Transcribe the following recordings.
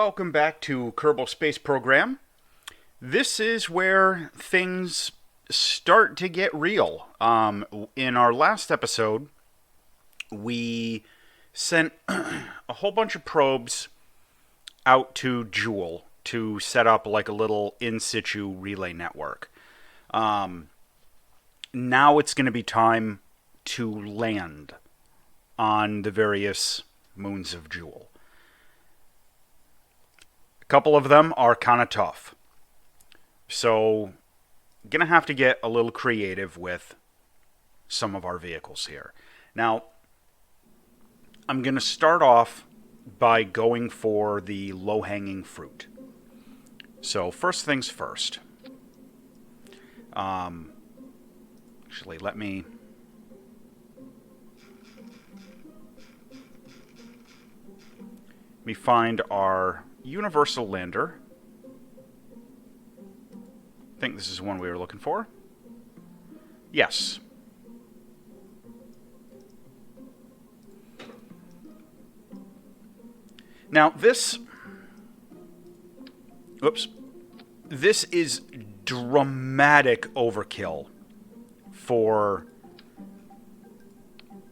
welcome back to Kerbal Space Program. This is where things start to get real. In our last episode, we sent a whole bunch of probes out to Jewel to set up like a little in-situ relay network. Now it's going to be time to land on the various moons of Jewel. A couple of them are kind of tough. So, gonna have to get a little creative with some of our vehicles here. Now, I'm gonna start off by going for the low-hanging fruit. So, first things first. Actually, let me find our universal lander. I think this is the one we were looking for. Yes. Now this is dramatic overkill for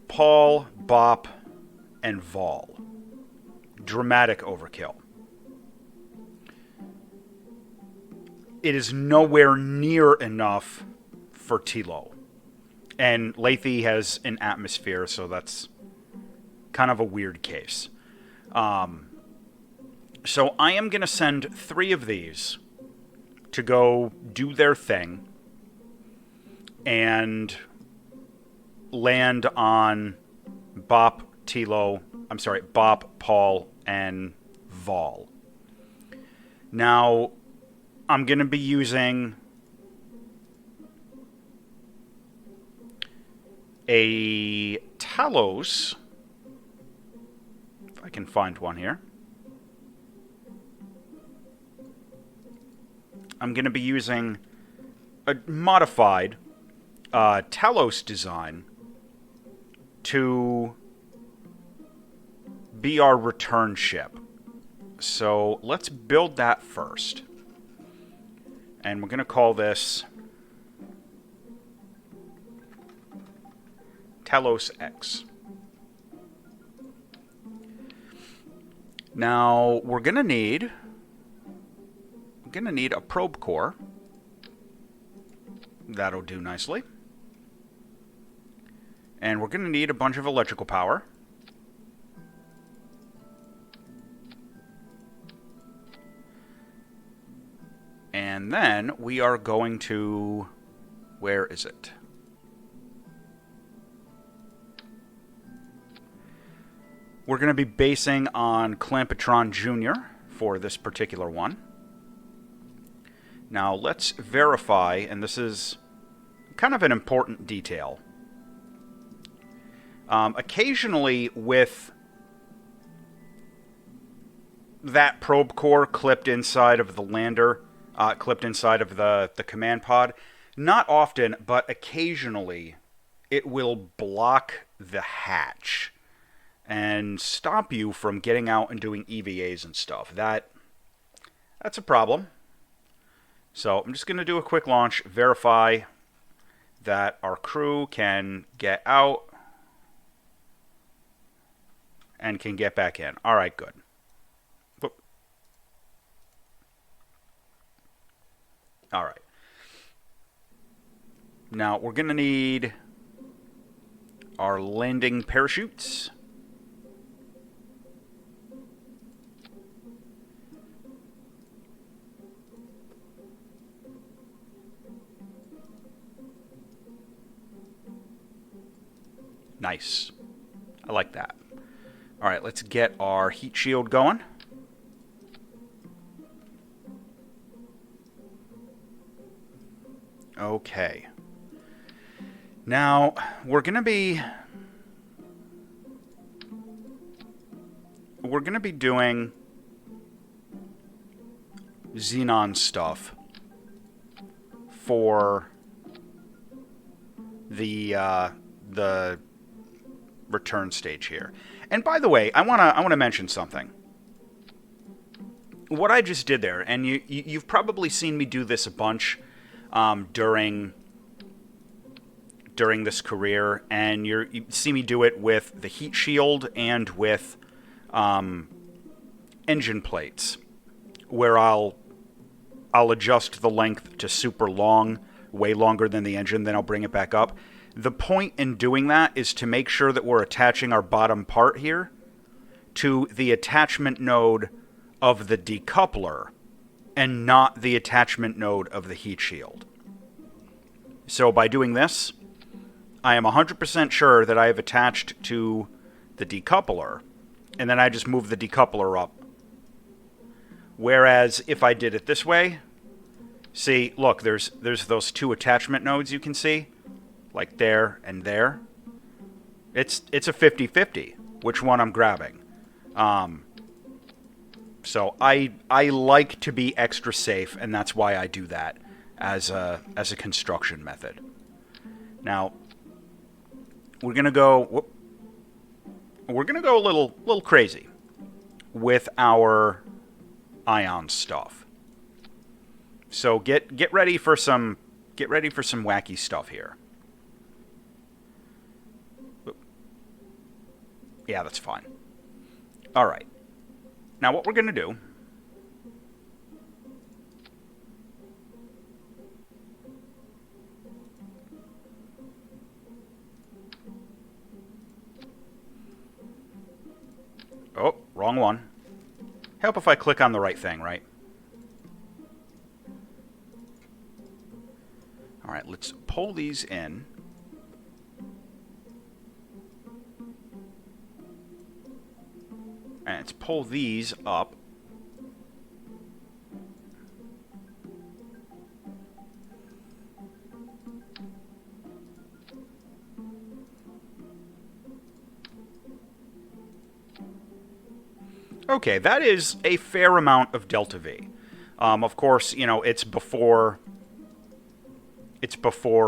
Pol, Bop, and Vall. Dramatic overkill. It is nowhere near enough for Tilo. And Lethe has an atmosphere, so that's kind of a weird case. So I am going to send 3 of these to go do their thing and land on Bop, Pol, and Vall. Now, I'm going to be using a Talos, if I can find one here. I'm going to be using a modified Talos design to be our return ship. So let's build that first. And we're going to call this Talos X. Now, we're going to need a probe core. That'll do nicely. And we're going to need a bunch of electrical power. And then we are going to... Where is it? We're going to be basing on Clampetron Jr. for this particular one. Now let's verify, and this is kind of an important detail. Occasionally with that probe core clipped inside of the lander, clipped inside of the command pod, not often, but occasionally, it will block the hatch and stop you from getting out and doing EVAs and stuff. That's a problem. So I'm just going to do a quick launch, verify that our crew can get out and can get back in. All right, good. All right. Now, we're going to need our landing parachutes. Nice. I like that. All right, let's get our heat shield going. Okay. Now, we're going to be doing Xenon stuff for the return stage here. And by the way, I want to mention something. what I just did there, and you've probably seen me do this a bunch during this career, and you see me do it with the heat shield and with engine plates, where I'll adjust the length to super long, way longer than the engine, then I'll bring it back up. The point in doing that is to make sure that we're attaching our bottom part here to the attachment node of the decoupler and not the attachment node of the heat shield. So by doing this, I am 100% sure that I have attached to the decoupler, and then I just move the decoupler up. Whereas if I did it this way, see, look, there's those two attachment nodes you can see, like there and there. It's a 50-50 which one I'm grabbing. So I like to be extra safe, and that's why I do that as a construction method. Now we're gonna go a little crazy with our ion stuff. So get ready for some wacky stuff here. Yeah, that's fine. All right. Now what we're going to do Oh, wrong one. Help if I click on the right thing, right? All right, let's pull these in. And let's pull these up. Okay, that is a fair amount of delta V. Of course, you know, it's before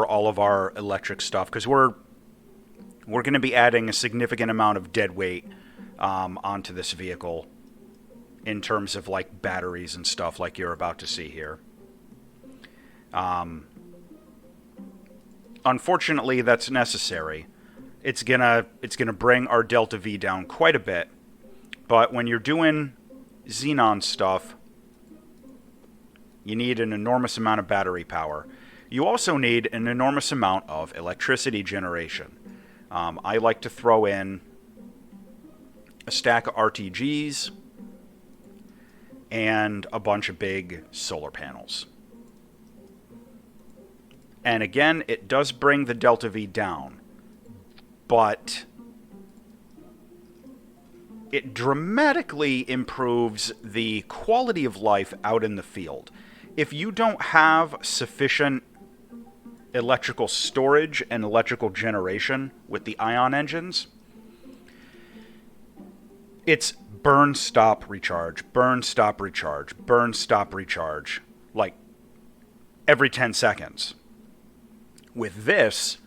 all of our electric stuff, because we're going to be adding a significant amount of dead weight onto this vehicle in terms of like batteries and stuff, like you're about to see here. Unfortunately, that's necessary. It's gonna bring our delta V down quite a bit. But when you're doing xenon stuff, you need an enormous amount of battery power. You also need an enormous amount of electricity generation. I like to throw in a stack of RTGs and a bunch of big solar panels. And again, it does bring the delta V down, but it dramatically improves the quality of life out in the field. If you don't have sufficient electrical storage and electrical generation with the ion engines, it's burn, stop, recharge, burn, stop, recharge, burn, stop, recharge, like every 10 seconds. With this,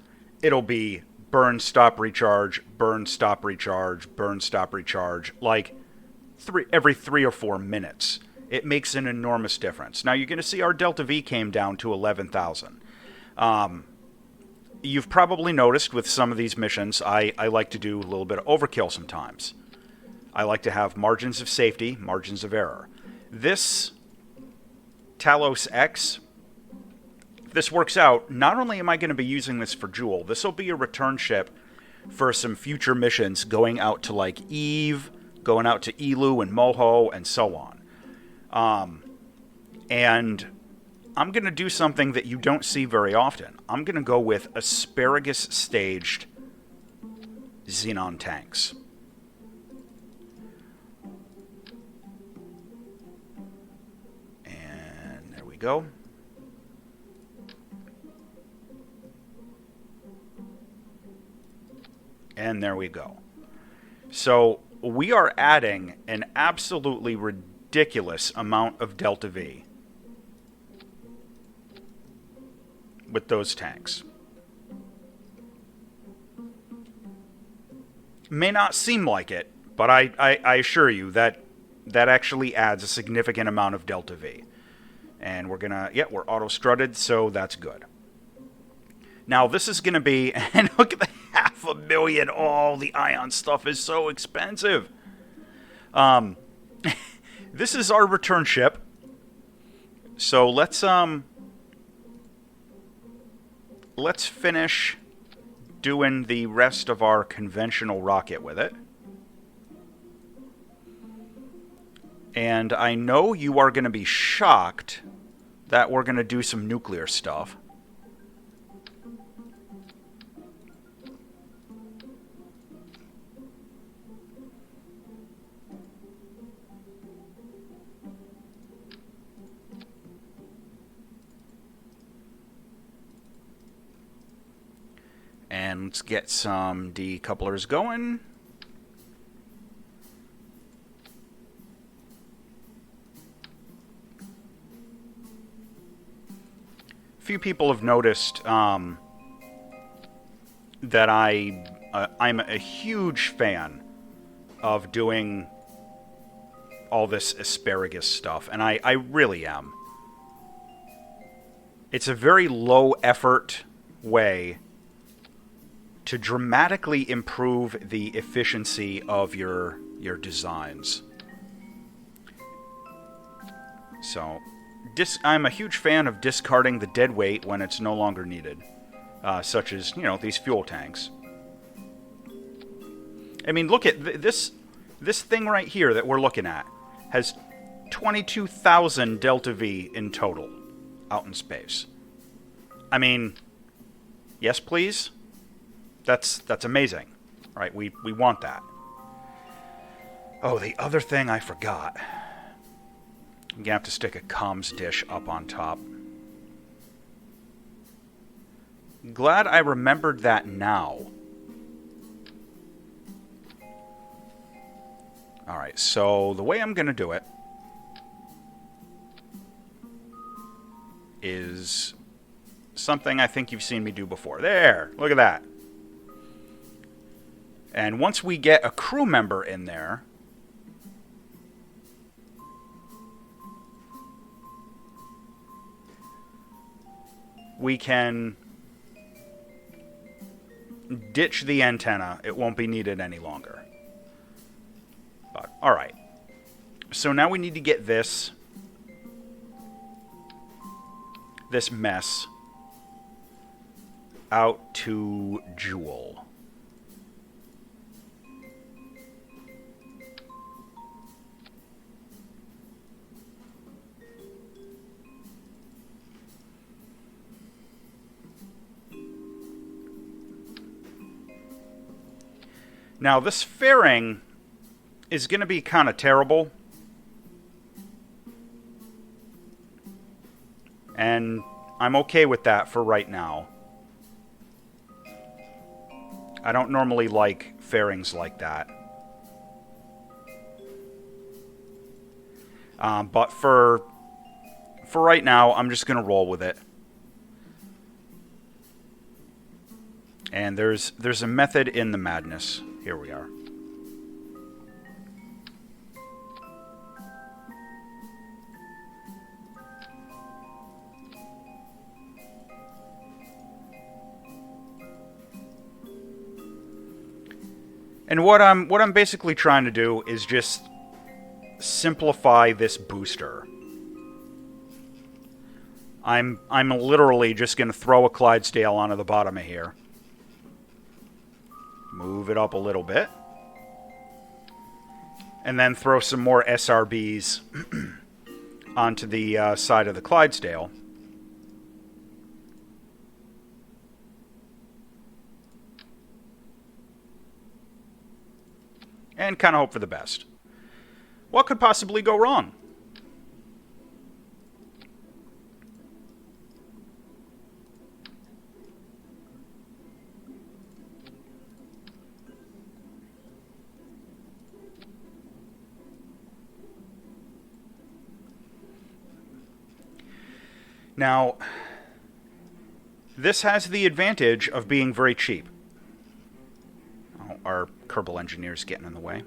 it'll be burn, stop, recharge, burn, stop, recharge, burn, stop, recharge, like every 3 or 4 minutes. It makes an enormous difference. Now you're going to see our delta V came down to 11,000. You've probably noticed with some of these missions, I like to do a little bit of overkill sometimes. I like to have margins of safety, margins of error. This Talos X, if this works out, not only am I going to be using this for Joule, this will be a return ship for some future missions going out to like Eve, going out to Elu and Moho, and so on. And I'm going to do something that you don't see very often. I'm going to go with asparagus-staged xenon tanks. And there we go. And there we go. So we are adding an absolutely ridiculous amount of delta V with those tanks. May not seem like it, but I assure you that that actually adds a significant amount of delta V. And we're gonna, we're auto-strutted, so that's good. Now this is gonna be, and look at the 500,000. Oh, the ion stuff is so expensive. This is our return ship. So let's finish doing the rest of our conventional rocket with it. And I know you are going to be shocked that we're going to do some nuclear stuff. And let's get some decouplers going. Few people have noticed that I'm a huge fan of doing all this asparagus stuff, and I really am. It's a very low effort way to dramatically improve the efficiency of your designs. So I'm a huge fan of discarding the dead weight when it's no longer needed, such as, these fuel tanks. I mean, look at this thing right here that we're looking at has 22,000 delta V in total out in space. I mean, yes, please. That's amazing, right? We want that. Oh, the other thing I forgot. I'm going to have to stick a comms dish up on top. Glad I remembered that now. Alright, so the way I'm going to do it is something I think you've seen me do before. There! Look at that. And once we get a crew member in there, we can ditch the antenna. It won't be needed any longer. But, alright. So now we need to get this mess out to Jewel. Now, this fairing is going to be kind of terrible. And I'm okay with that for right now. I don't normally like fairings like that. But for right now, I'm just going to roll with it. And there's a method in the madness. Here we are. And what I'm basically trying to do is just simplify this booster. I'm literally just going to throw a Clydesdale onto the bottom of here. Move it up a little bit. And then throw some more SRBs onto the side of the Clydesdale. And kind of hope for the best. What could possibly go wrong? Now, this has the advantage of being very cheap. Oh, our Kerbal engineer's getting in the way.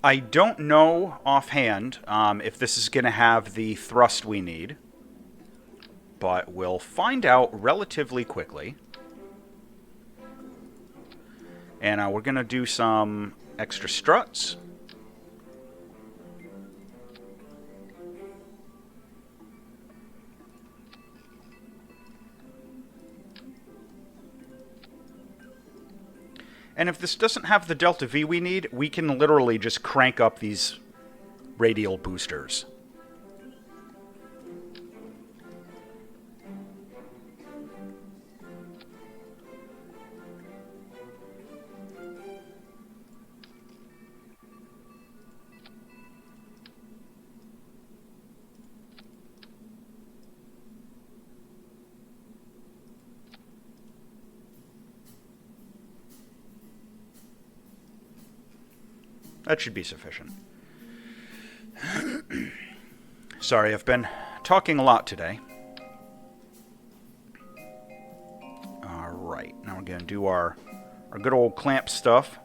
I don't know offhand if this is going to have the thrust we need, but we'll find out relatively quickly. And we're going to do some extra struts. And if this doesn't have the delta V we need, we can literally just crank up these radial boosters. That should be sufficient. Sorry, I've been talking a lot today. Alright, now we're going to do our good old clamp stuff.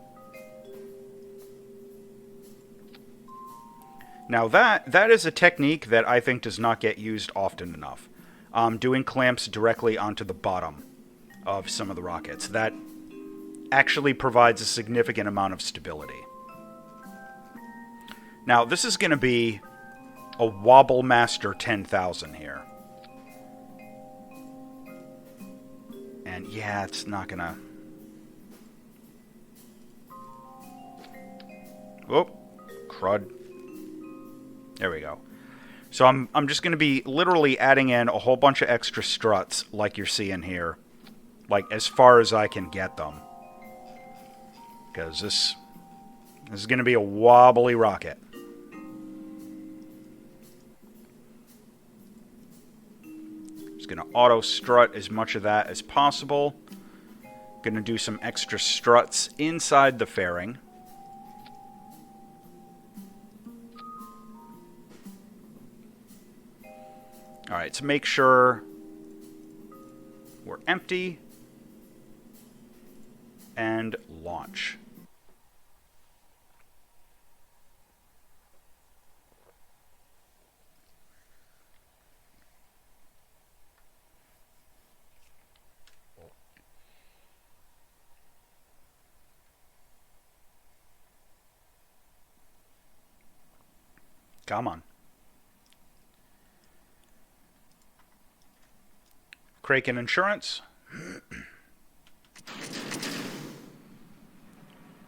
Now that is a technique that I think does not get used often enough. Doing clamps directly onto the bottom of some of the rockets. That actually provides a significant amount of stability. Now, this is going to be a Wobble Master 10,000 here. And yeah, it's not going to... Oh, crud. There we go. So I'm just going to be literally adding in a whole bunch of extra struts like you're seeing here. Like, as far as I can get them. Because this is going to be a wobbly rocket. Going to auto strut as much of that as possible. Going to do some extra struts inside the fairing. Alright, so make sure we're empty and launch. Come on. Kraken Insurance.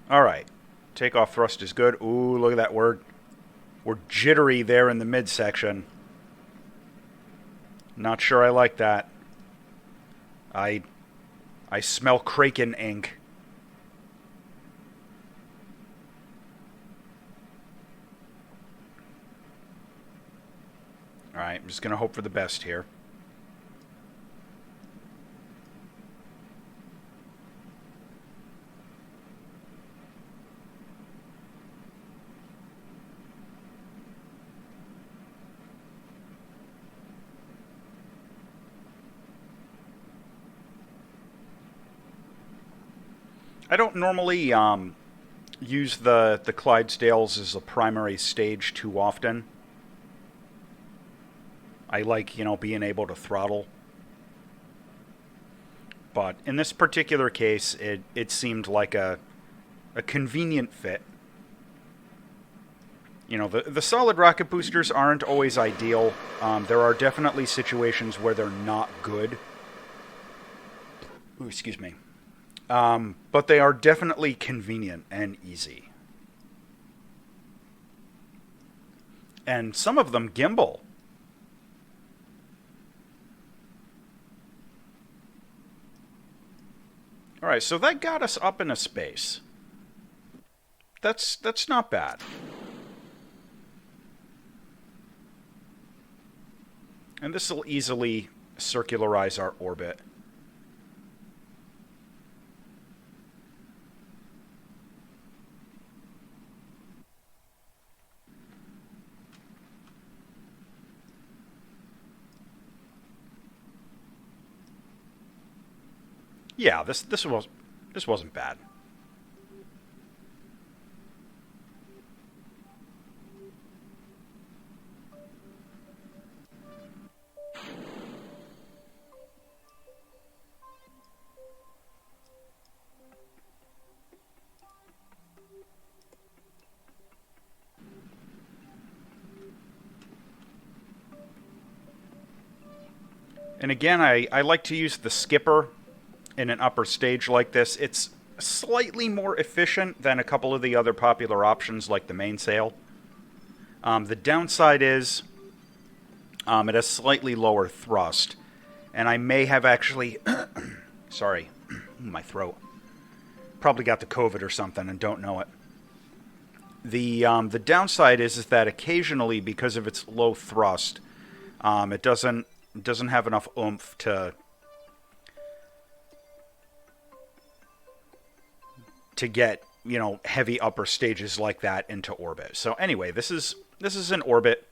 Alright. Takeoff thrust is good. Ooh, look at that word. We're jittery there in the midsection. Not sure I like that. I smell Kraken ink. Alright, I'm just going to hope for the best here. I don't normally use the Clydesdales as a primary stage too often. I like, being able to throttle. But in this particular case, it seemed like a convenient fit. The solid rocket boosters aren't always ideal. There are definitely situations where they're not good. Ooh, excuse me. But they are definitely convenient and easy. And some of them gimbal. Alright, so that got us up into space. That's not bad. And this will easily circularize our orbit. Yeah, this wasn't bad. And again, I like to use the skipper in an upper stage like this. It's slightly more efficient than a couple of the other popular options like the mainsail. The downside is it has slightly lower thrust. And I may have actually... sorry, my throat. Probably got the COVID or something and don't know it. The downside is that occasionally, because of its low thrust, it doesn't have enough oomph to get, you know, heavy upper stages like that into orbit. So anyway, this is in orbit.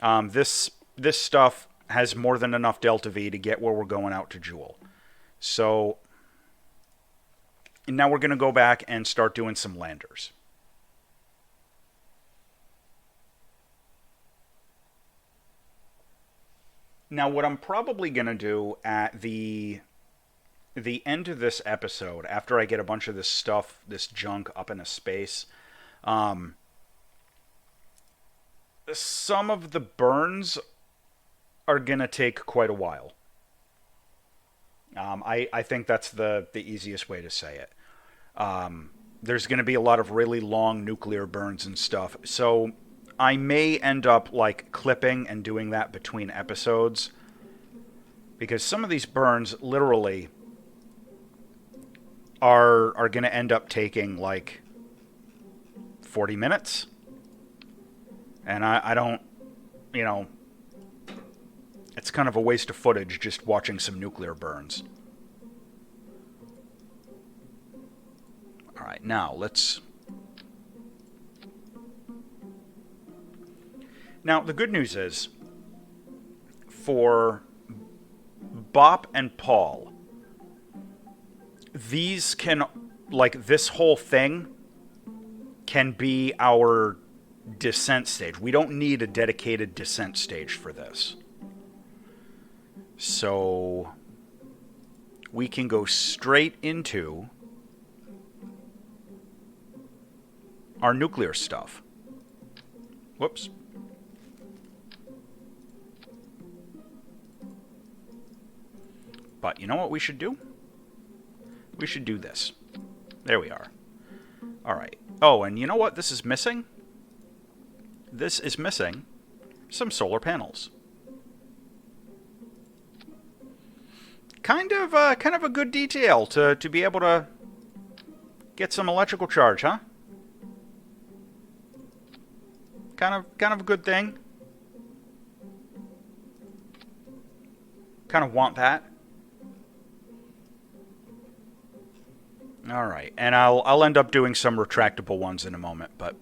This stuff has more than enough delta V to get where we're going out to Joule. So now we're going to go back and start doing some landers. Now, what I'm probably going to do at the end of this episode, after I get a bunch of this stuff, this junk up into space, some of the burns are going to take quite a while. I think that's the easiest way to say it. There's going to be a lot of really long nuclear burns and stuff, so I may end up like clipping and doing that between episodes, because some of these burns literally are going to end up taking like 40 minutes. And I don't, you know, it's kind of a waste of footage just watching some nuclear burns. All right, now let's... Now, the good news is, for Bop and Pol, these can, like, this whole thing can be our descent stage. We don't need a dedicated descent stage for this. So we can go straight into our nuclear stuff. Whoops. But you know what we should do? We should do this. There we are. All right. Oh, and you know what this is missing? This is missing some solar panels. Kind of a good detail to be able to get some electrical charge, huh? Kind of a good thing. Kind of want that. All right, and I'll end up doing some retractable ones in a moment, but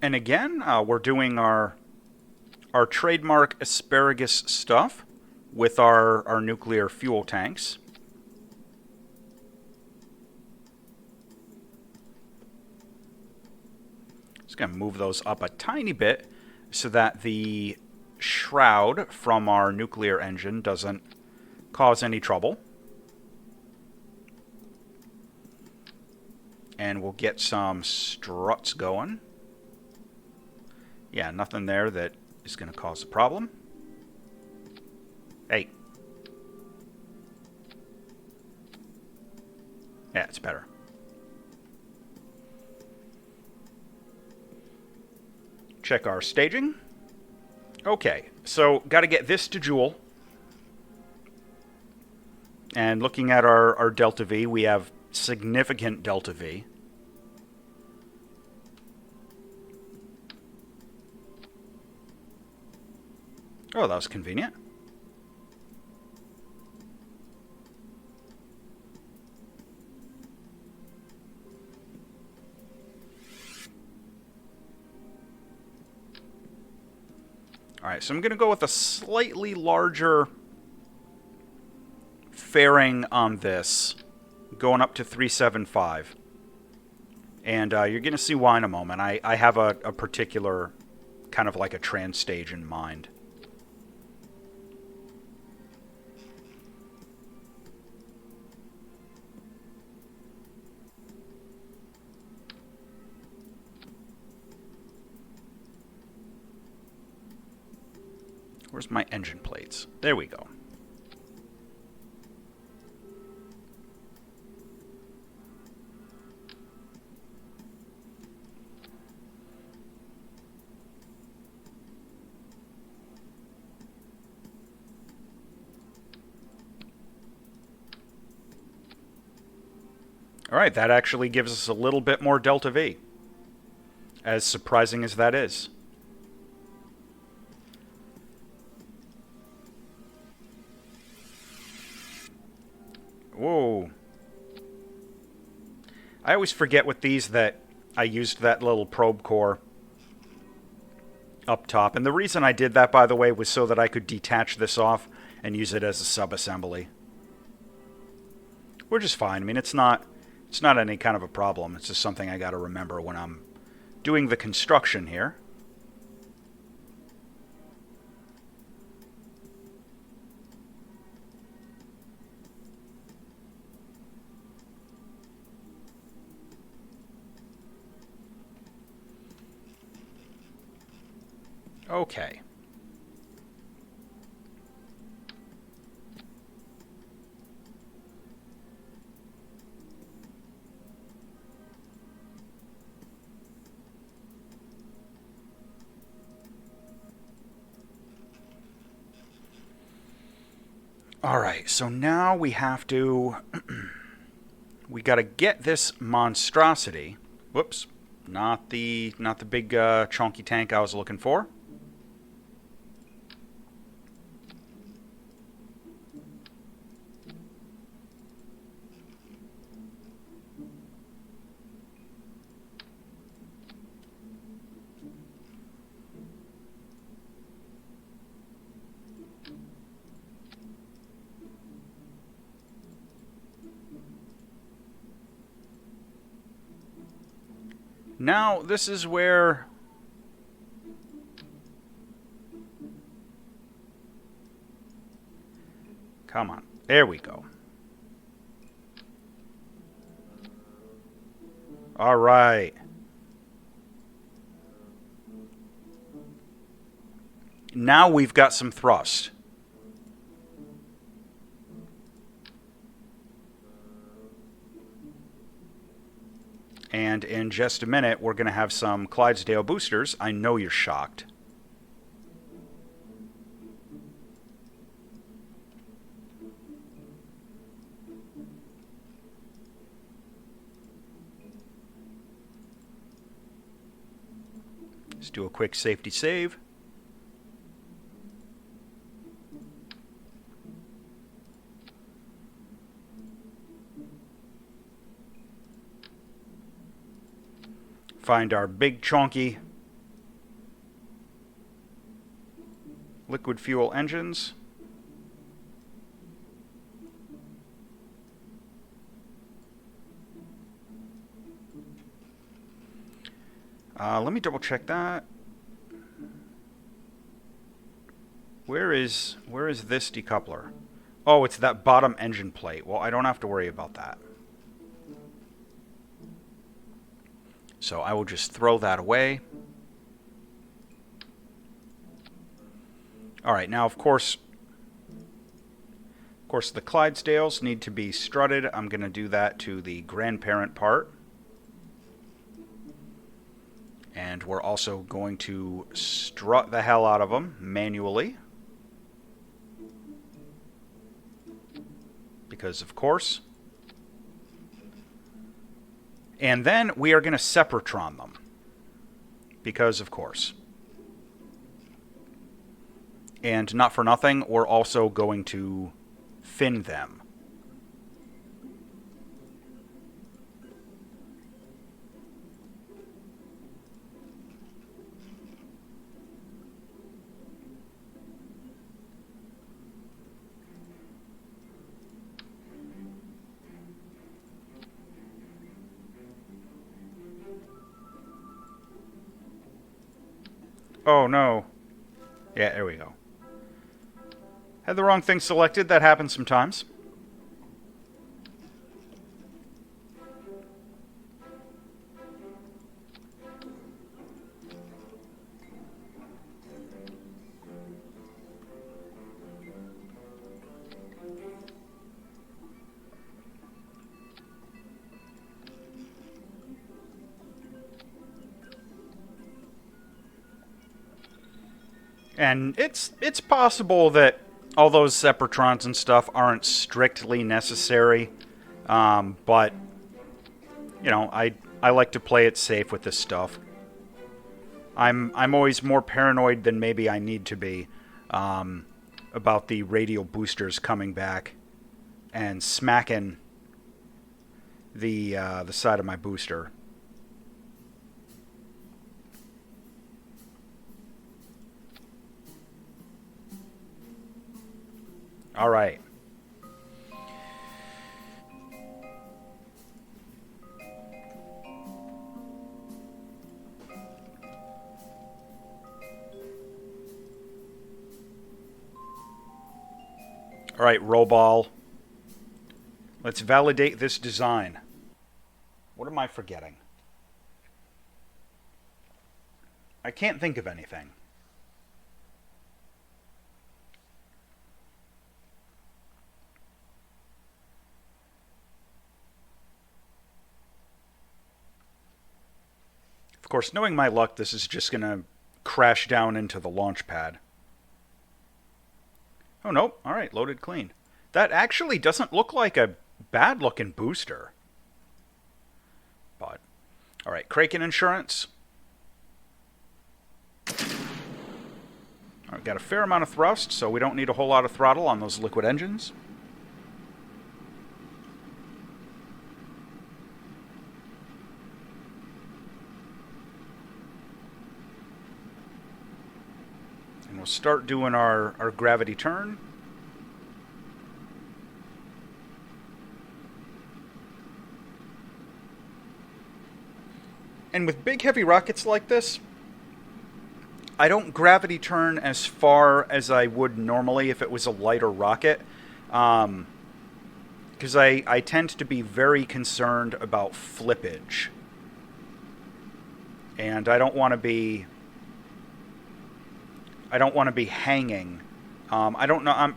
and again, we're doing our trademark asparagus stuff with our nuclear fuel tanks. Just going to move those up a tiny bit so that the shroud from our nuclear engine doesn't cause any trouble. And we'll get some struts going. Yeah, nothing there that is going to cause a problem. Hey. Yeah, it's better. Check our staging. Okay, so got to get this to Joule. And looking at our delta V, we have significant delta V. Oh, that was convenient. Alright, so I'm going to go with a slightly larger fairing on this, going up to 375. And you're going to see why in a moment. I have a particular kind of like a trans stage in mind. Where's my engine plates? There we go. All right, that actually gives us a little bit more delta V. As surprising as that is. Whoa. I always forget with these that I used that little probe core up top. And the reason I did that, by the way, was so that I could detach this off and use it as a sub-assembly. Which is fine. I mean, it's not any kind of a problem. It's just something I got to remember when I'm doing the construction here. Okay. Alright, so now we have to... we got to get this monstrosity... Whoops. Not the big chunky tank I was looking for. Now, this is where... Come on. There we go. All right. Now we've got some thrust. And in just a minute, we're going to have some Clydesdale boosters. I know you're shocked. Let's do a quick safety save. Find our big chunky liquid fuel engines. Let me double check that. Where is this decoupler? Oh, it's that bottom engine plate. Well, I don't have to worry about that. So I will just throw that away. All right, now of course the Clydesdales need to be strutted. I'm going to do that to the grandparent part. And we're also going to strut the hell out of them manually. Because of course. And then we are going to Separatron them. Because of course. And not for nothing, we're also going to fin them. Oh, no. Yeah, there we go. Had the wrong thing selected. That happens sometimes. And it's possible that all those Separatrons and stuff aren't strictly necessary, but you know, I like to play it safe with this stuff. I'm always more paranoid than maybe I need to be about the radial boosters coming back and smacking the side of my booster. All right. All right, Roball. Let's validate this design. What am I forgetting? I can't think of anything. Of course, knowing my luck, this is just going to crash down into the launch pad. Oh, nope. All right, loaded clean. That actually doesn't look like a bad-looking booster. But, all right, Kraken Insurance. All right, got a fair amount of thrust, so we don't need a whole lot of throttle on those liquid engines. And we'll start doing our gravity turn. And with big heavy rockets like this, I don't gravity turn as far as I would normally if it was a lighter rocket. Because I tend to be very concerned about flippage. And I don't want to be hanging. I don't know. I'm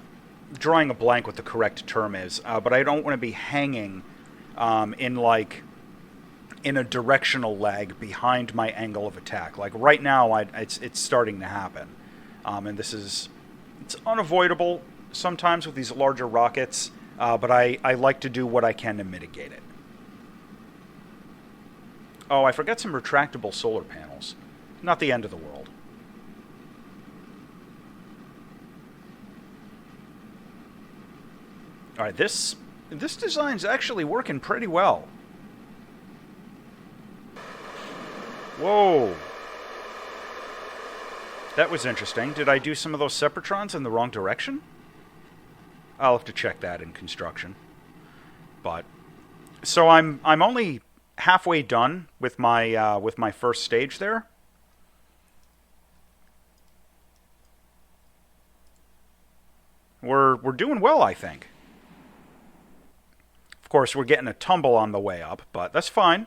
drawing a blank what the correct term is, but I don't want to be hanging in a directional lag behind my angle of attack. Like right now, it's starting to happen, and it's unavoidable sometimes with these larger rockets. But I like to do what I can to mitigate it. Oh, I forgot some retractable solar panels. Not the end of the world. All right, this design's actually working pretty well. Whoa. That was interesting. Did I do some of those Separatrons in the wrong direction? I'll have to check that in construction. But so I'm only halfway done with my first stage there. We're doing well, I think. Of course, we're getting a tumble on the way up, but that's fine.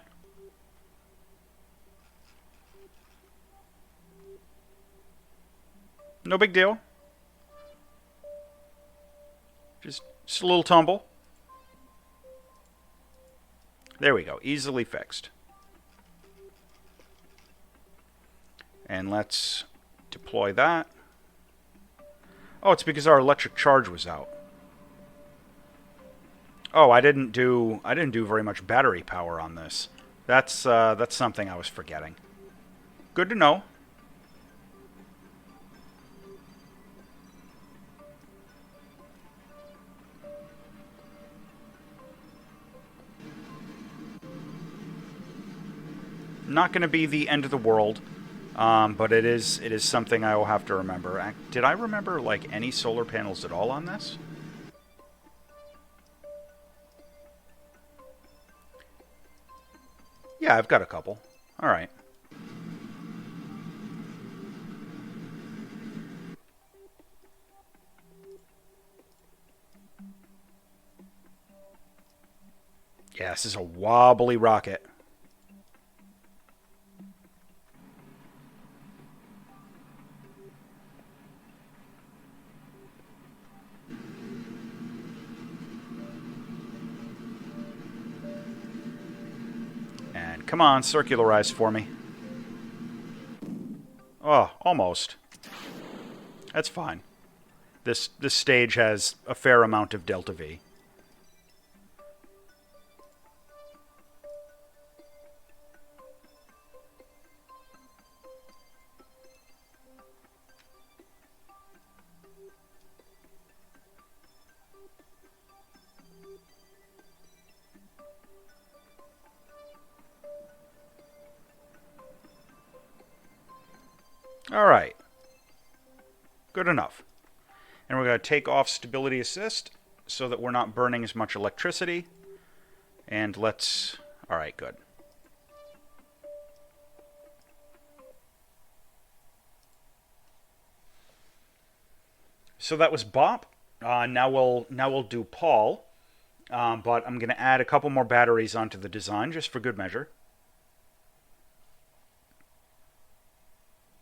No big deal. Just a little tumble. There we go. Easily fixed. And let's deploy that. Oh, it's because our electric charge was out. Oh, I didn't do very much battery power on this. That's something I was forgetting. Good to know. Not going to be the end of the world, but it is something I will have to remember. Did I remember like any solar panels at all on this? Yeah, I've got a couple. All right. Yeah, this is a wobbly rocket. And come on, circularize for me. Oh, almost. That's fine. This stage has a fair amount of delta V. All right. Good enough. And we're going to take off stability assist so that we're not burning as much electricity. And let's... All right, good. So that was Bop. Now we'll do Pol. But I'm going to add a couple more batteries onto the design just for good measure.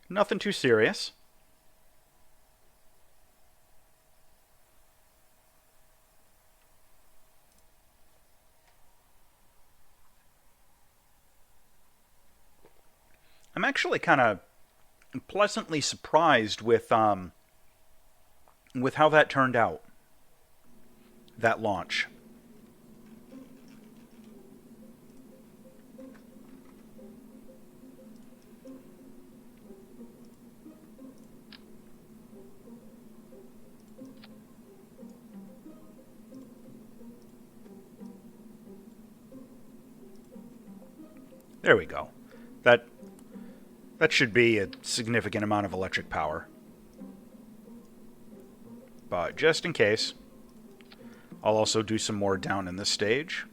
Nothing too serious. I'm actually kind of pleasantly surprised with how that turned out. That launch. There we go. That should be a significant amount of electric power. But just in case, I'll also do some more down in this stage.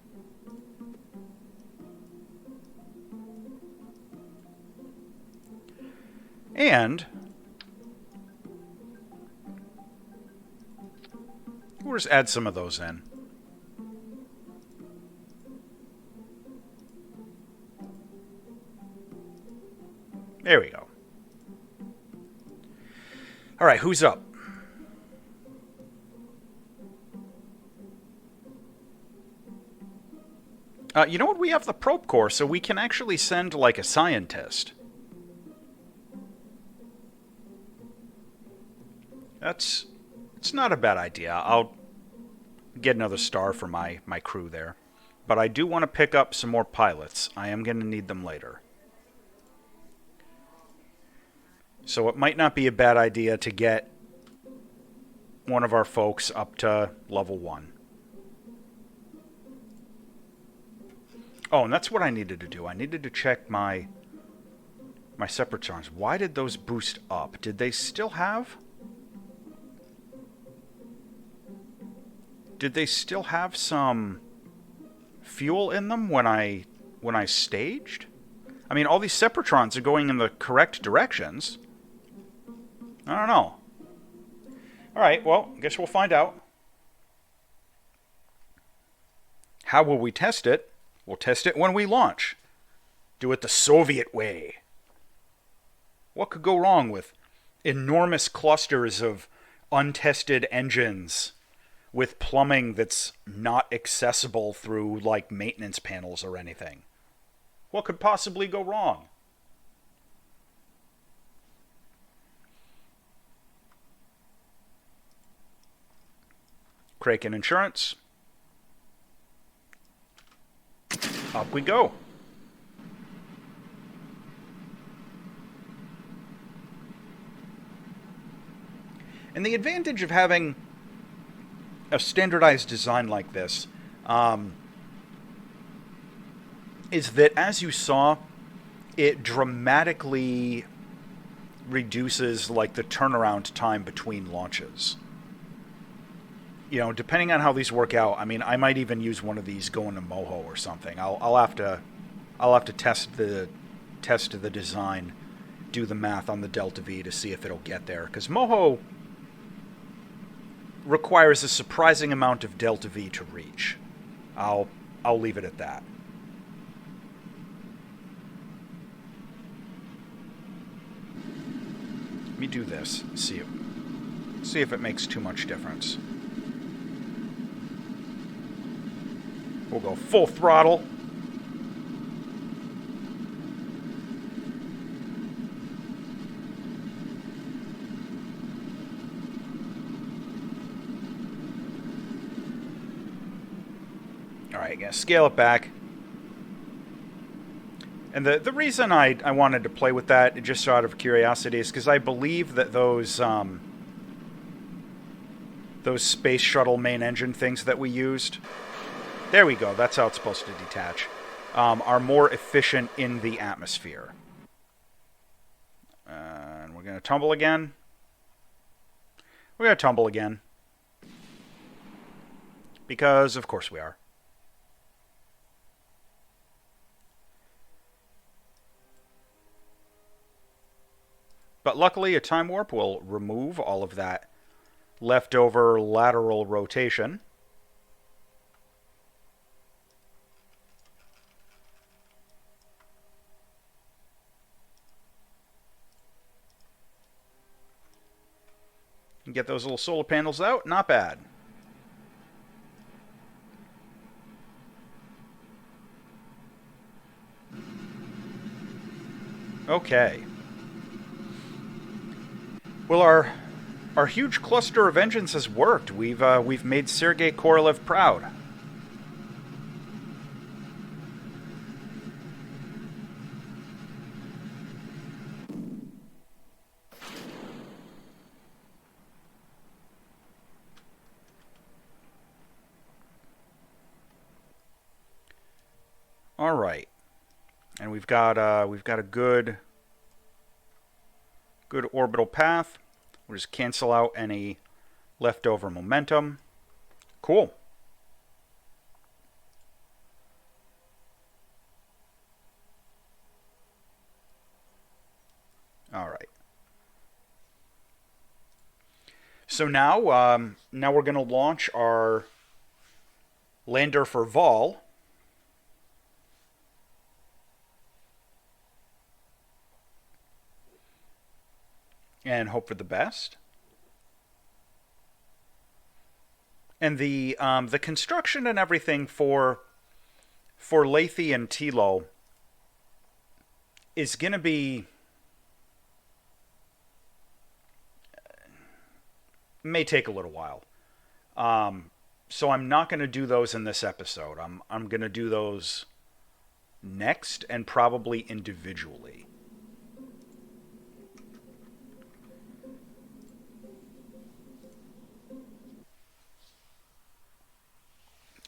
And we'll just add some of those in. There we go. All right, who's up? You know what? We have the probe core, so we can actually send, like, a scientist. It's not a bad idea. I'll get another star for my crew there. But I do want to pick up some more pilots. I am going to need them later. So it might not be a bad idea to get one of our folks up to level 1. Oh, and that's what I needed to do. I needed to check my separatrons. Why did those boost up? Did they still have... Did they still have some fuel in them when I staged? I mean, all these separatrons are going in the correct directions. I don't know. Alright, well, I guess we'll find out. How will we test it? We'll test it when we launch. Do it the Soviet way. What could go wrong with enormous clusters of untested engines with plumbing that's not accessible through, like, maintenance panels or anything? What could possibly go wrong? Kraken Insurance. Up we go. And the advantage of having a standardized design like this is that, as you saw, it dramatically reduces, like, the turnaround time between launches. You know, depending on how these work out, I mean, I might even use one of these going to Moho or something. I'll have to test the design, do the math on the delta V to see if it'll get there, because Moho requires a surprising amount of delta V to reach. I'll I'll leave it at that. Let me do this. See if it makes too much difference. We'll go full throttle. Alright, gonna scale it back. And the reason I wanted to play with that, just out of curiosity, is because I believe that those space shuttle main engine things that we used, there we go, that's how it's supposed to detach, are more efficient in the atmosphere. And we're going to tumble again. We're going to tumble again. Because, of course we are. But luckily, a time warp will remove all of that leftover lateral rotation. And get those little solar panels out. Not bad. Okay. Well, our huge cluster of engines has worked. We've made Sergei Korolev proud. All right, and we've got a good orbital path. We'll just cancel out any leftover momentum. Cool. All right. So now we're going to launch our lander for Vall. And hope for the best. And the construction and everything for Lethe and Tilo is going to be, may take a little while. So I'm not going to do those in this episode. I'm going to do those next, and probably individually.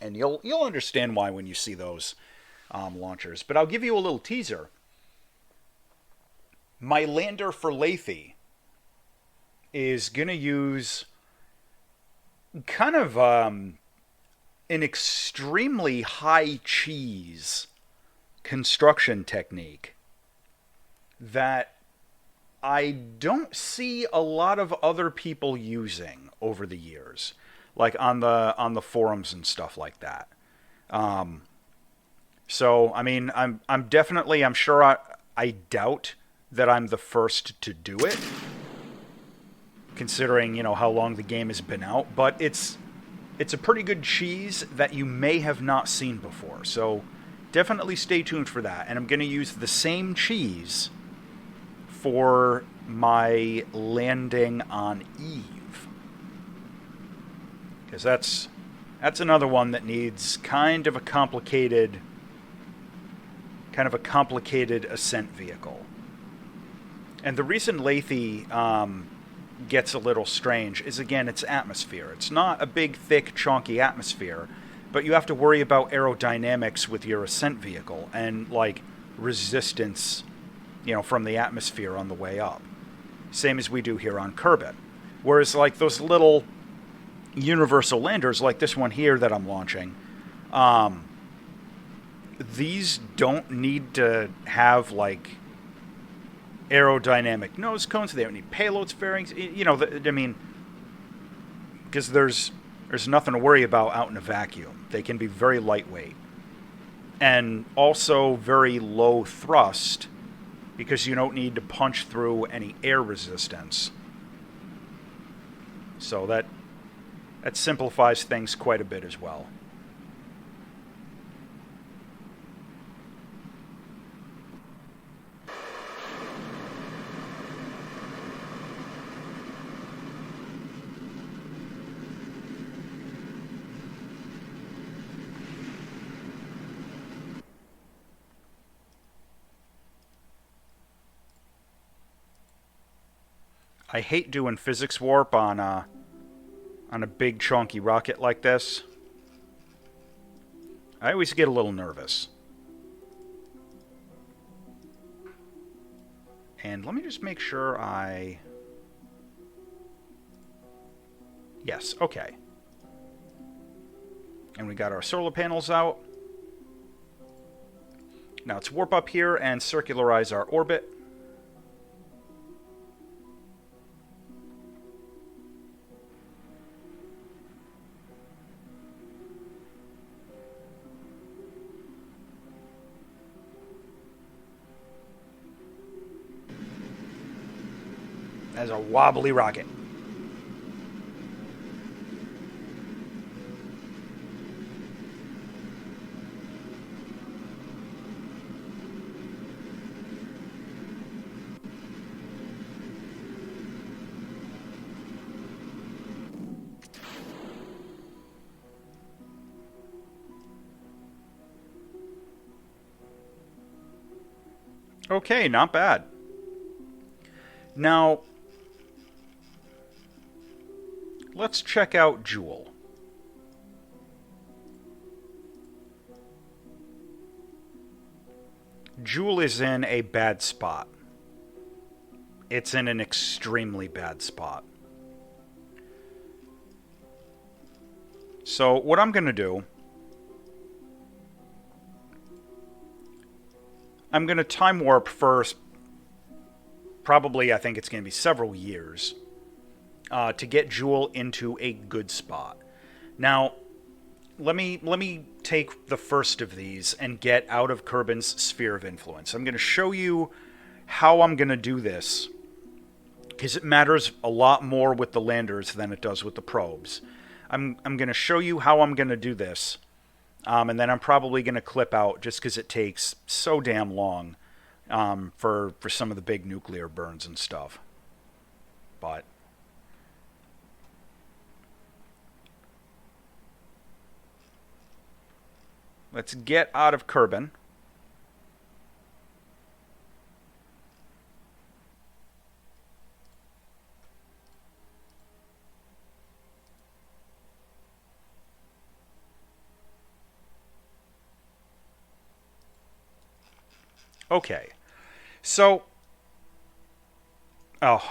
And you'll understand why when you see those launchers. But I'll give you a little teaser. My lander for Lethe is going to use kind of an extremely high cheese construction technique that I don't see a lot of other people using over the years. Like on the forums and stuff like that. So I mean, I'm definitely, I'm sure I doubt that I'm the first to do it, considering, you know, how long the game has been out. But it's a pretty good cheese that you may have not seen before. So definitely stay tuned for that. And I'm going to use the same cheese for my landing on Eve. Because that's another one that needs kind of a complicated ascent vehicle. And the reason Lethe gets a little strange is, again, it's atmosphere. It's not a big, thick, chunky atmosphere, but you have to worry about aerodynamics with your ascent vehicle and, like, resistance, you know, from the atmosphere on the way up. Same as we do here on Kerbal. Whereas, like, those little universal landers like this one here that I'm launching, these don't need to have like aerodynamic nose cones. They don't need payload fairings. You know, I mean, because there's nothing to worry about out in a vacuum. They can be very lightweight. and also very low thrust because you don't need to punch through any air resistance. So that simplifies things quite a bit as well. I hate doing physics warp on a big chunky rocket like this. I always get a little nervous. And let me just make sure I... Yes, okay. And we got our solar panels out. Now let's warp up here and circularize our orbit. As a wobbly rocket. Okay, not bad. Now, let's check out Jool. Jool is in a bad spot. It's in an extremely bad spot. So what I'm going to do, I'm going to time warp first. Probably, I think it's going to be several years to get Jool into a good spot. Now, let me take the first of these and get out of Kerbin's sphere of influence. I'm going to show you how I'm going to do this, because it matters a lot more with the landers than it does with the probes. I'm going to show you how I'm going to do this, and then I'm probably going to clip out just because it takes so damn long for some of the big nuclear burns and stuff. But let's get out of Kerbin. Okay. So, oh,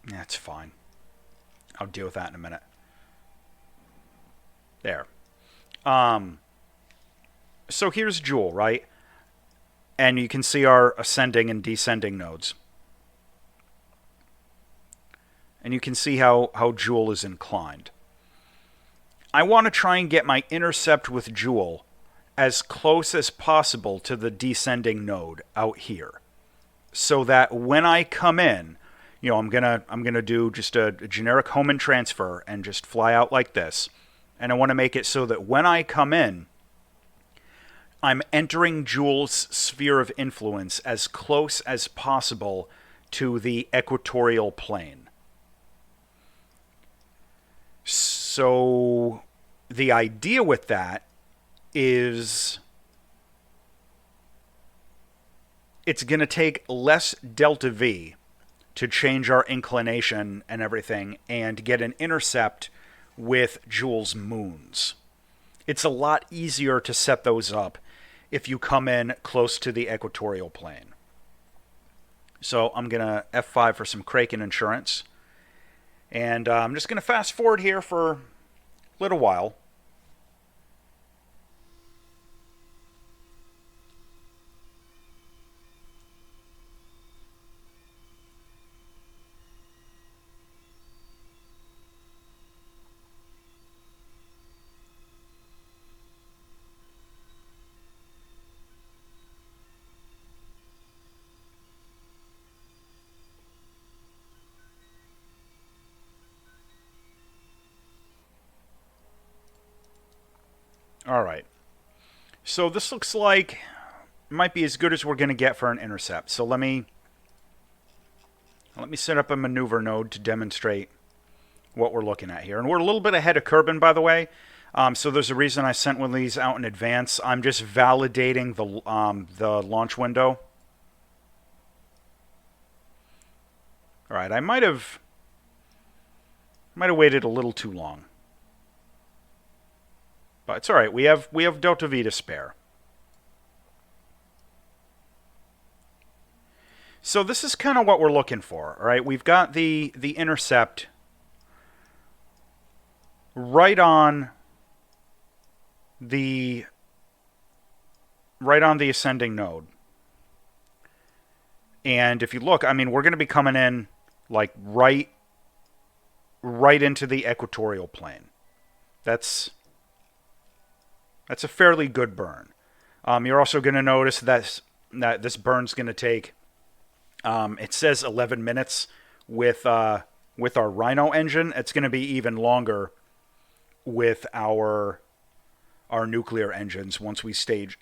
that's fine. I'll deal with that in a minute. There. So here's Jool, right? And you can see our ascending and descending nodes. And you can see how Jool is inclined. I want to try and get my intercept with Jool as close as possible to the descending node out here, so that when I come in, you know, I'm gonna do just a generic Hohmann transfer and just fly out like this, and I want to make it so that when I come in, I'm entering Jool's sphere of influence as close as possible to the equatorial plane. So the idea with that is it's going to take less delta V to change our inclination and everything and get an intercept with Jool's moons. It's a lot easier to set those up if you come in close to the equatorial plane. So I'm going to F5 for some Kraken insurance. And I'm just going to fast forward here for a little while. All right. So this looks like it might be as good as we're going to get for an intercept. So let me set up a maneuver node to demonstrate what we're looking at here. And we're a little bit ahead of Kerbal, by the way. So there's a reason I sent one of these out in advance. I'm just validating the launch window. All right, I might have waited a little too long, but it's all right. We have Delta V to spare. So this is kind of what we're looking for. All right, we've got the intercept right on the ascending node. And if you look, I mean, we're going to be coming in like right into the equatorial plane. That's a fairly good burn. You're also going to notice that this burn's going to take, it says 11 minutes with our Rhino engine. It's going to be even longer with our nuclear engines once we stage.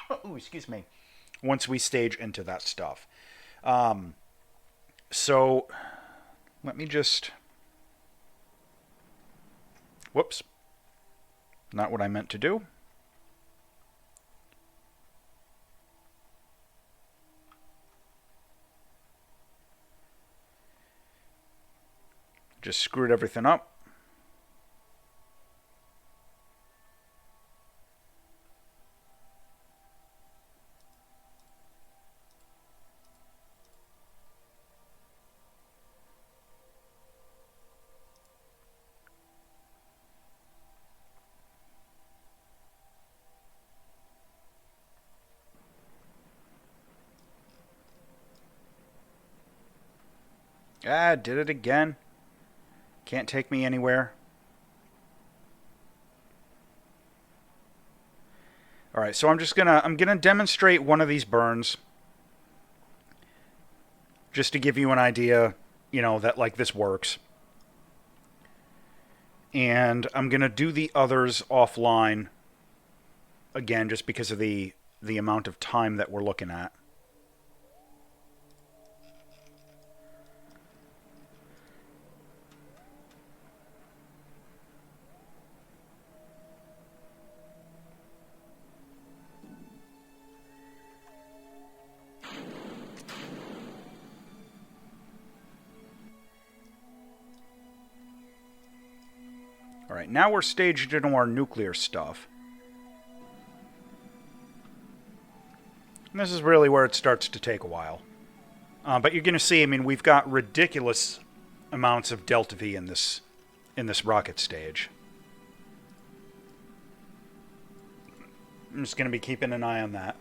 Oh, excuse me. Once we stage into that stuff. So let me just. Whoops. Not what I meant to do. Just screwed everything up. Ah, did it again. Can't take me anywhere. All right, so I'm gonna demonstrate one of these burns just to give you an idea, that like this works. And I'm gonna do the others offline again, just because of the amount of time that we're looking at. All right, now we're staged into our nuclear stuff. And this is really where it starts to take a while. But you're going to see, I mean, we've got ridiculous amounts of Delta V in this rocket stage. I'm just going to be keeping an eye on that.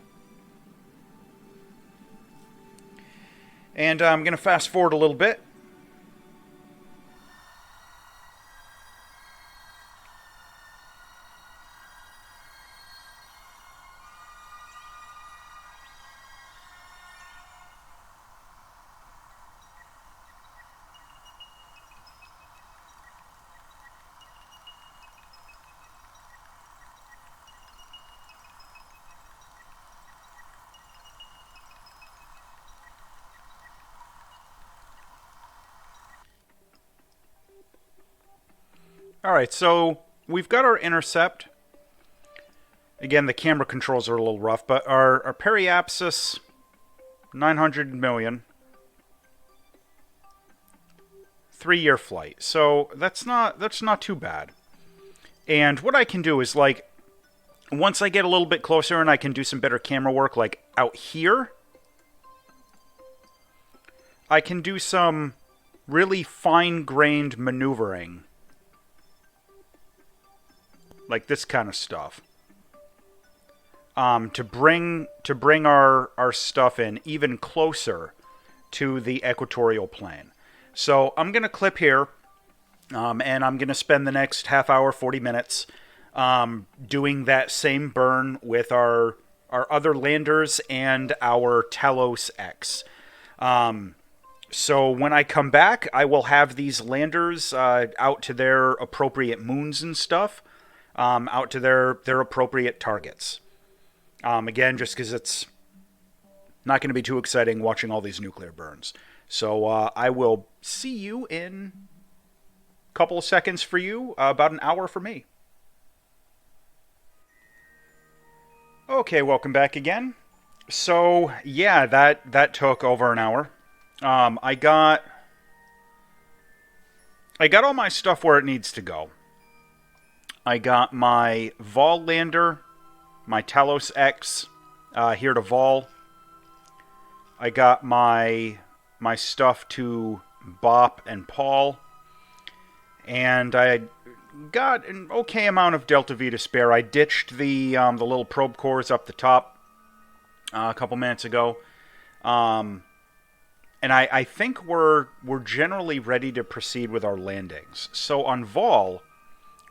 And I'm going to fast forward a little bit. All right, so we've got our intercept. Again, the camera controls are a little rough, but our periapsis, 900 million, 3-year flight. So that's not too bad. And what I can do is, like, once I get a little bit closer and I can do some better camera work, like out here, I can do some really fine-grained maneuvering. Like this kind of stuff. To bring our stuff in even closer to the equatorial plane. So I'm going to clip here, and I'm going to spend the next half hour, 40 minutes, doing that same burn with our other landers and our Talos X. So when I come back, I will have these landers out to their appropriate moons and stuff. out to their appropriate targets. Again, just because it's not going to be too exciting watching all these nuclear burns. So I will see you in a couple of seconds for you, about an hour for me. Okay, welcome back again. So yeah, that took over an hour. I got all my stuff where it needs to go. I got my Vall lander, my Talos X, here to Vall. I got my stuff to Bop and Pol, and I got an okay amount of Delta V to spare. I ditched the little probe cores up the top a couple minutes ago, and I think we're generally ready to proceed with our landings. So on Vall,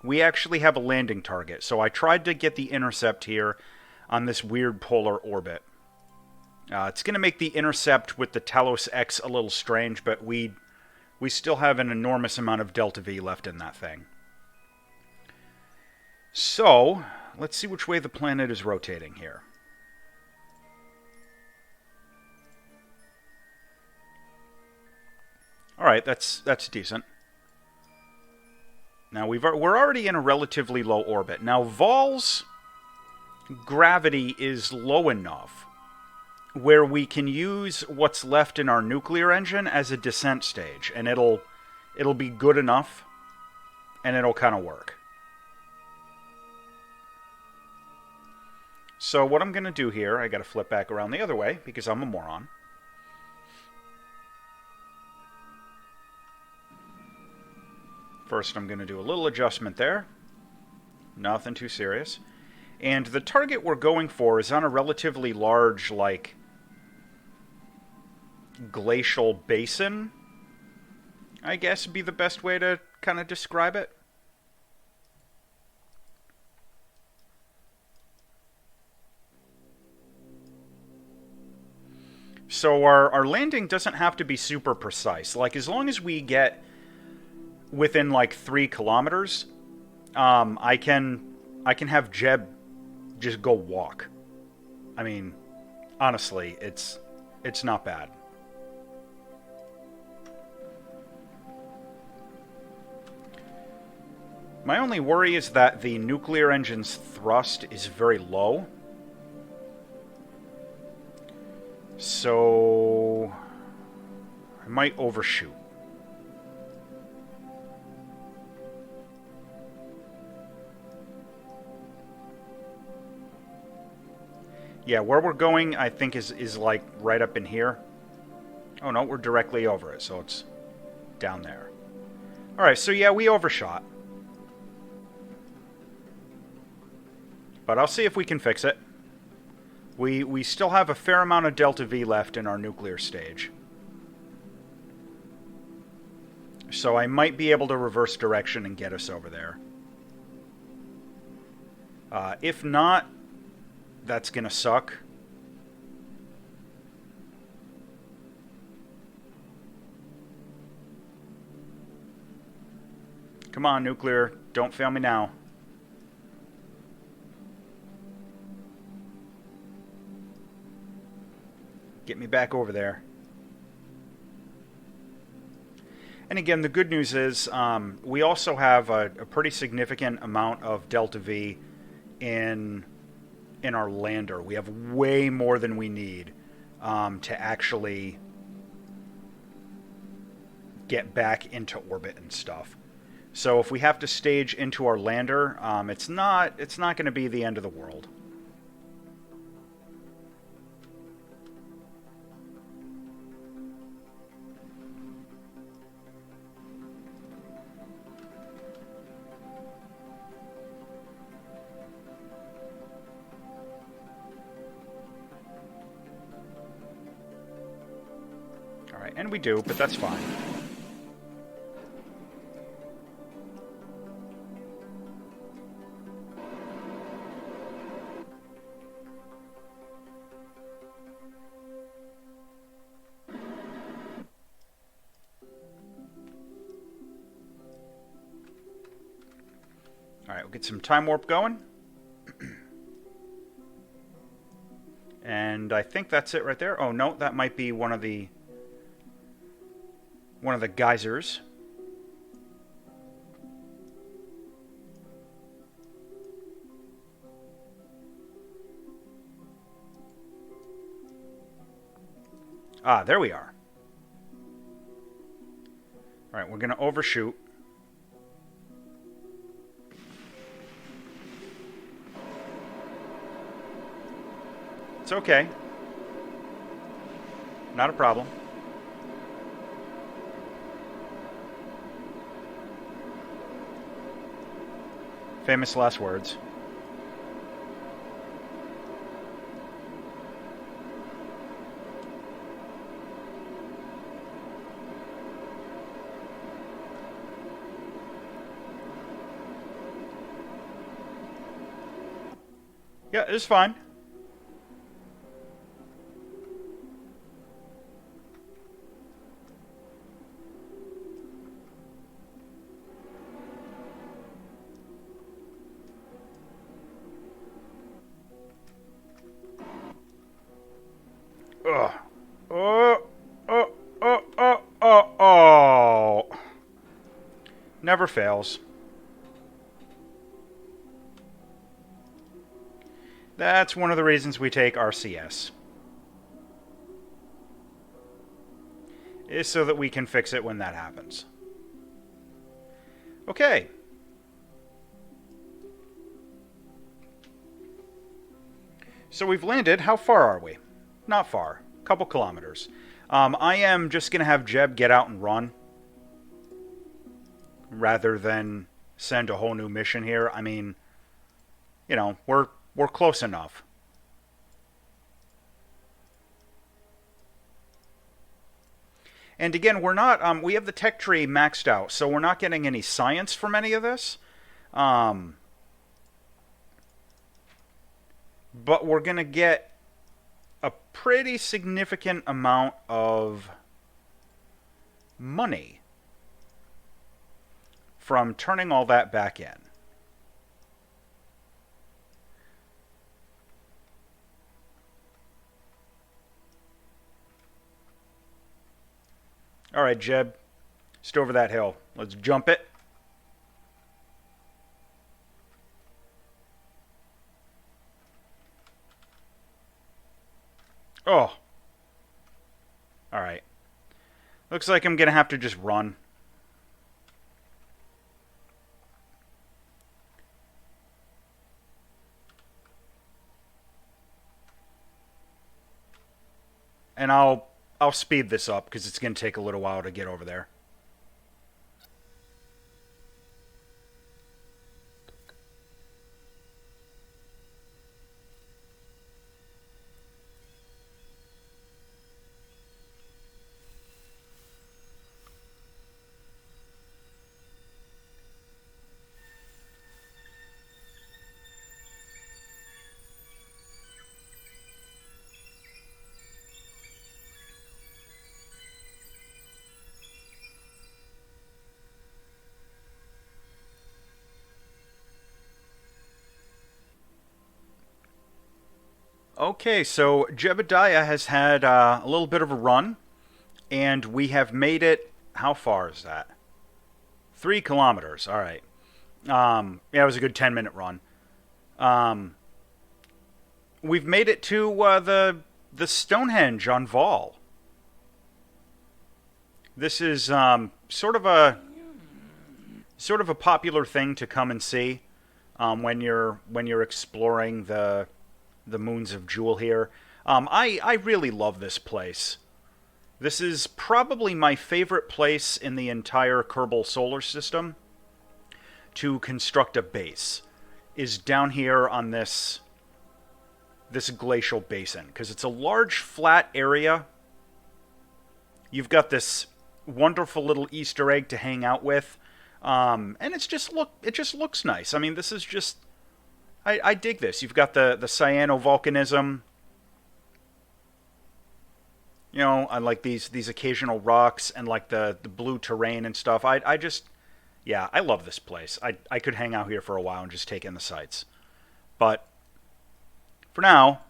we actually have a landing target. So I tried to get the intercept here on this weird polar orbit. It's going to make the intercept with the Talos X a little strange, but we still have an enormous amount of Delta V left in that thing. So, let's see which way the planet is rotating here. Alright, that's decent. Now, we're already in a relatively low orbit. Now, Vall's gravity is low enough where we can use what's left in our nuclear engine as a descent stage, and it'll be good enough, and it'll kind of work. So what I'm going to do here, I got to flip back around the other way because I'm a moron. First, I'm going to do a little adjustment there. Nothing too serious. And the target we're going for is on a relatively large, like, glacial basin, I guess would be the best way to kind of describe it. So our landing doesn't have to be super precise. Like, as long as we get within, like, 3 kilometers, I can have Jeb just go walk. I mean, honestly, it's not bad. My only worry is that the nuclear engine's thrust is very low. So I might overshoot. Yeah, where we're going, I think, is like right up in here. Oh no, we're directly over it, so it's down there. Alright, so yeah, we overshot. But I'll see if we can fix it. We still have a fair amount of Delta V left in our nuclear stage. So I might be able to reverse direction and get us over there. If not, that's gonna suck. Come on, nuclear. Don't fail me now. Get me back over there. And again, the good news is we also have a pretty significant amount of Delta V in our lander. We have way more than we need to actually get back into orbit and stuff. So if we have to stage into our lander, it's not going to be the end of the world. Alright, and we do, but that's fine. Alright, we'll get some time warp going. And I think that's it right there. Oh, no, that might be one of the geysers. Ah, there we are. Alright, we're going to overshoot. It's okay. Not a problem. Famous last words. Yeah, it's fine. Ugh. Oh, oh, oh, oh, oh, oh. Never fails. That's one of the reasons we take RCS. Is so that we can fix it when that happens. Okay. So we've landed. How far are we? Not far. A couple kilometers. I am just going to have Jeb get out and run. Rather than send a whole new mission here. I mean, you know, we're close enough. And again, we're not, we have the tech tree maxed out, so we're not getting any science from any of this. But we're going to get a pretty significant amount of money from turning all that back in. All right, Jeb, just over that hill. Let's jump it. Oh. All right. Looks like I'm going to have to just run. And I'll speed this up because it's going to take a little while to get over there. Okay, so Jebediah has had a little bit of a run, and we have made it. How far is that? 3 kilometers. All right. Yeah, it was a good 10-minute run. We've made it to the Stonehenge on Vall. This is sort of a popular thing to come and see when you're exploring the moons of Jewel here. I really love this place. This is probably my favorite place in the entire Kerbal solar system to construct a base, is down here on this glacial basin, because it's a large flat area. You've got this wonderful little Easter egg to hang out with, and it just looks nice. I mean, this is just, I dig this. You've got the cyanovolcanism. You know, I like these occasional rocks and like the blue terrain and stuff. I just Yeah, I love this place. I could hang out here for a while and just take in the sights. But for now,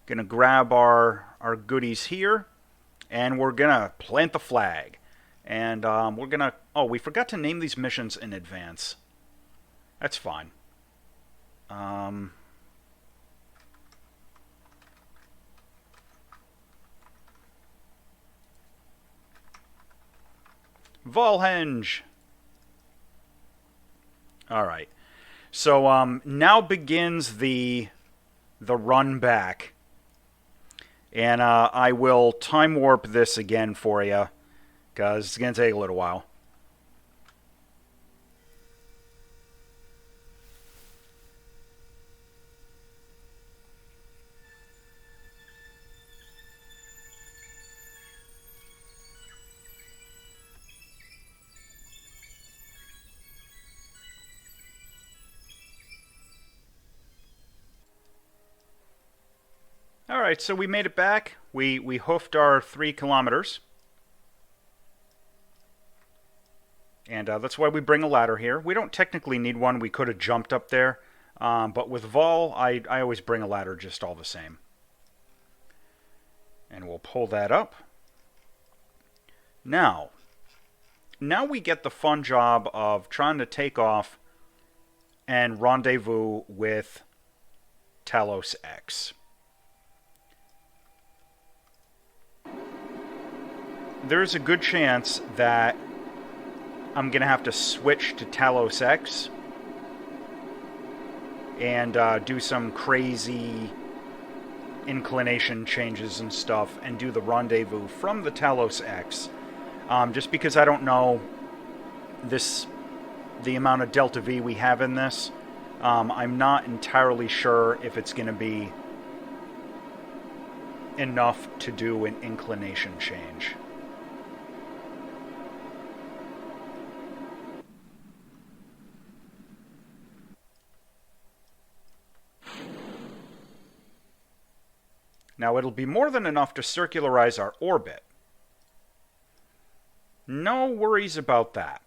gonna grab our goodies here, and we're gonna plant the flag. And we're gonna... Oh, we forgot to name these missions in advance. That's fine. Um, Valhenge. All right. So now begins the run back, and I will time warp this again for you because it's gonna take a little while. All right, so we made it back. We hoofed our 3 kilometers. And that's why we bring a ladder here. We don't technically need one. We could have jumped up there. But with Vall, I always bring a ladder just all the same. And we'll pull that up. Now we get the fun job of trying to take off and rendezvous with Talos X. There's a good chance that I'm going to have to switch to Talos X and do some crazy inclination changes and stuff and do the rendezvous from the Talos X. Just because I don't know the amount of delta V we have in this. I'm not entirely sure if it's going to be enough to do an inclination change. Now, it'll be more than enough to circularize our orbit. No worries about that.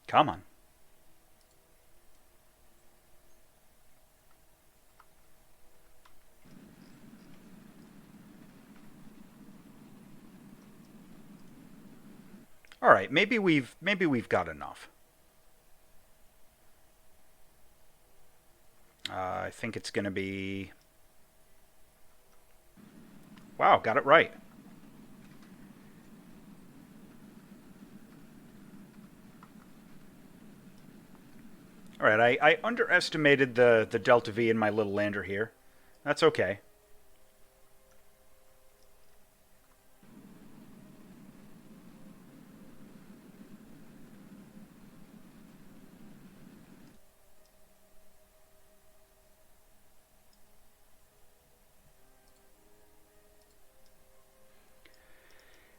Come on. All right, maybe we've got enough. I think it's going to be... Wow, got it right. All right, I underestimated the delta V in my little lander here. That's okay.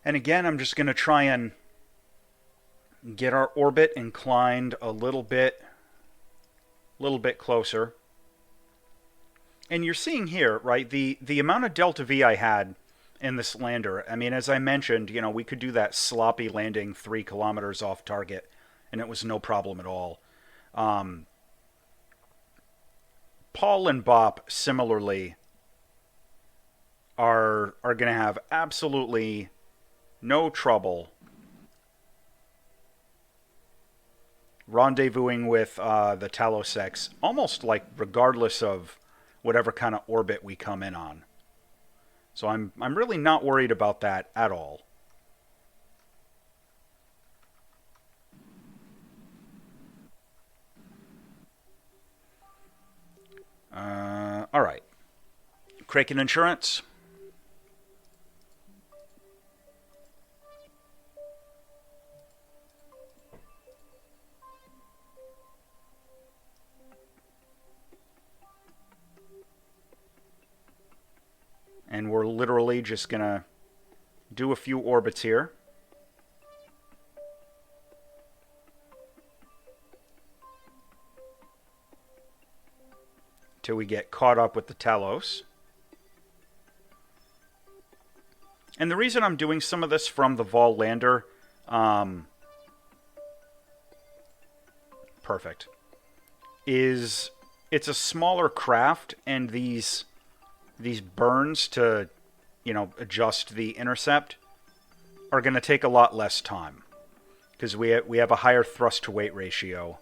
And again, I'm just going to try and get our orbit inclined a little bit closer. And you're seeing here, right, the amount of delta V I had in this lander. I mean, as I mentioned, you know, we could do that sloppy landing 3 kilometers off target, and it was no problem at all. Pol and Bop, similarly, are going to have absolutely no trouble rendezvousing with the Talos X, almost like regardless of whatever kind of orbit we come in on. So I'm really not worried about that at all. All right. Kraken Insurance. And we're literally just going to do a few orbits here. till we get caught up with the Talos. And the reason I'm doing some of this from the Vall lander, perfect, is it's a smaller craft, and these burns to, adjust the intercept are going to take a lot less time, because we have a higher thrust to weight ratio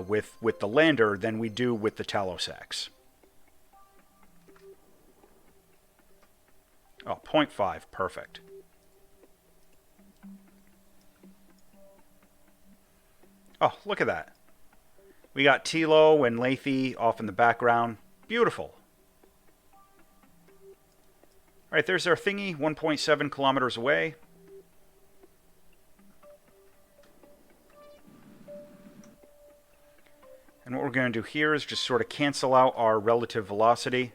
with the lander than we do with the Talos X. Oh, 0.5, perfect. Oh, look at that. We got Tilo and Lethe off in the background. Beautiful. All right, there's our thingy, 1.7 kilometers away. And what we're going to do here is just sort of cancel out our relative velocity.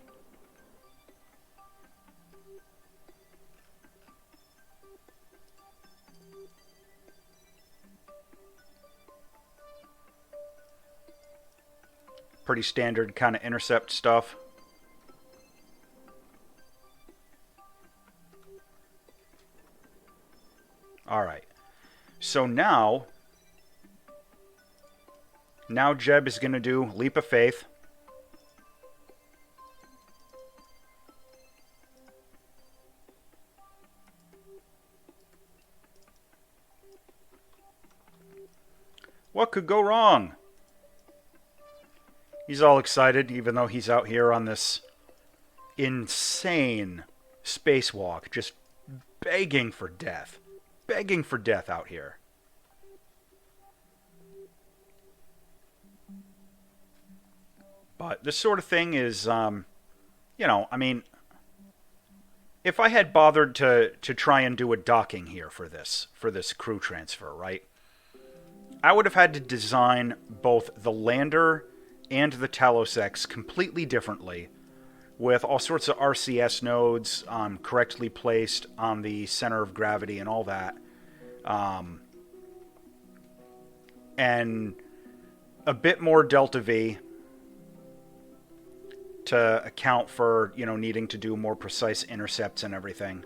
Pretty standard kind of intercept stuff. Alright. So now Jeb is going to do Leap of Faith. What could go wrong? He's all excited, even though he's out here on this insane spacewalk, just begging for death. Begging for death out here. But this sort of thing is, I mean, if I had bothered to try and do a docking here for this crew transfer, right? I would have had to design both the lander and the Talos X completely differently, with all sorts of RCS nodes correctly placed on the center of gravity and all that. And a bit more delta V to account for, needing to do more precise intercepts and everything.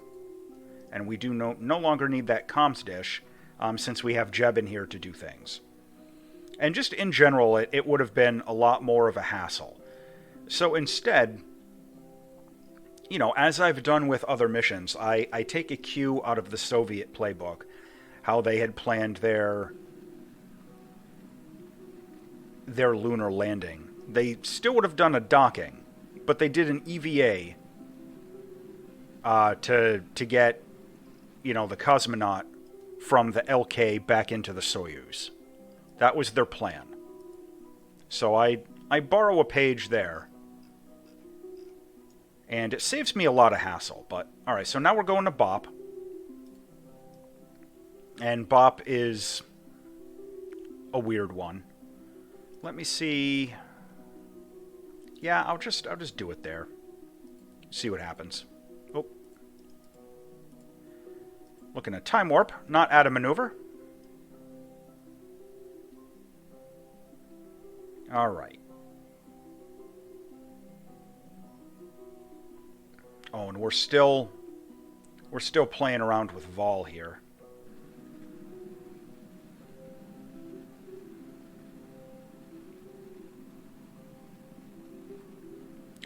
And we do no longer need that comms dish, since we have Jeb in here to do things. And just in general, it would have been a lot more of a hassle. So instead, as I've done with other missions, I take a cue out of the Soviet playbook, how they had planned their lunar landing. They still would have done a docking, but they did an EVA to get, the cosmonaut from the LK back into the Soyuz. That was their plan. So I borrow a page there. And it saves me a lot of hassle. But, alright, so now we're going to BOP. And BOP is a weird one. Let me see. Yeah, I'll just do it there. See what happens. Oh. Looking at time warp, not add a maneuver. Alright. Oh, and we're still playing around with Vall here.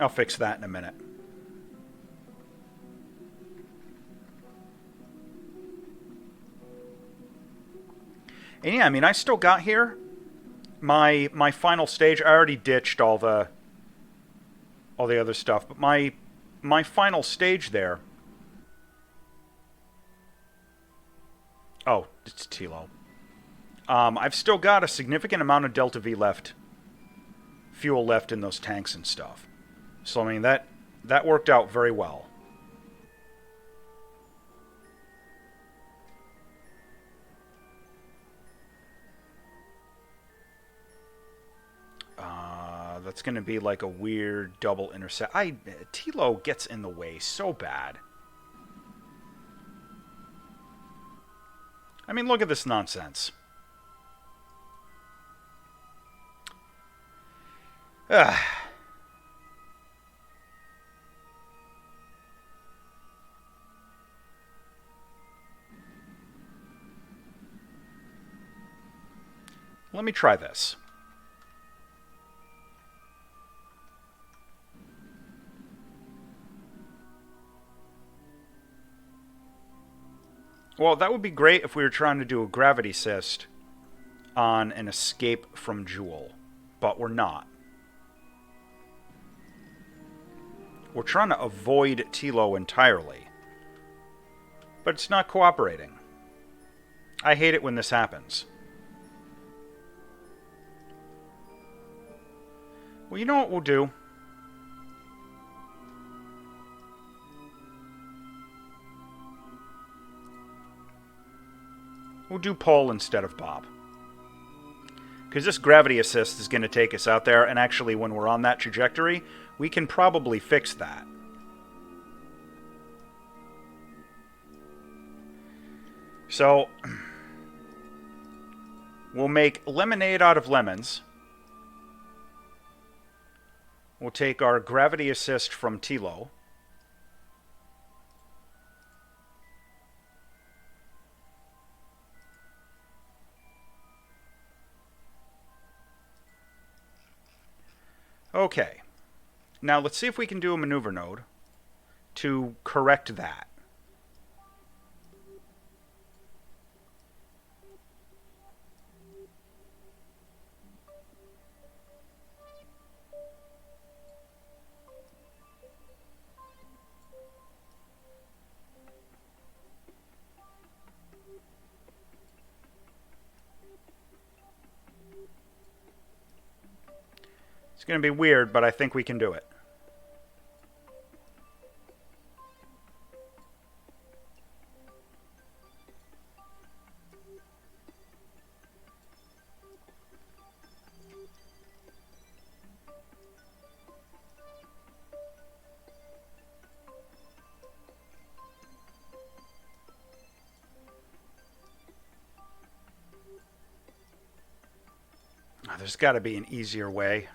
I'll fix that in a minute. And yeah, I mean, I still got here my final stage. I already ditched all the other stuff, but my final stage there. Oh, it's Tilo. I've still got a significant amount of Delta V left, fuel left in those tanks and stuff. So I mean that worked out very well. That's going to be like a weird double intercept. Tilo gets in the way so bad. I mean, look at this nonsense. Ah. Let me try this. Well, that would be great if we were trying to do a gravity assist on an escape from Jewel, but we're not. We're trying to avoid Tilo entirely, but it's not cooperating. I hate it when this happens. Well, you know what we'll do? We'll do Pol instead of Bob. Because this gravity assist is going to take us out there, and actually when we're on that trajectory, we can probably fix that. So, we'll make lemonade out of lemons. We'll take our gravity assist from Tilo. Okay. Now let's see if we can do a maneuver node to correct that. It's going to be weird, but I think we can do it. There's got to be an easier way.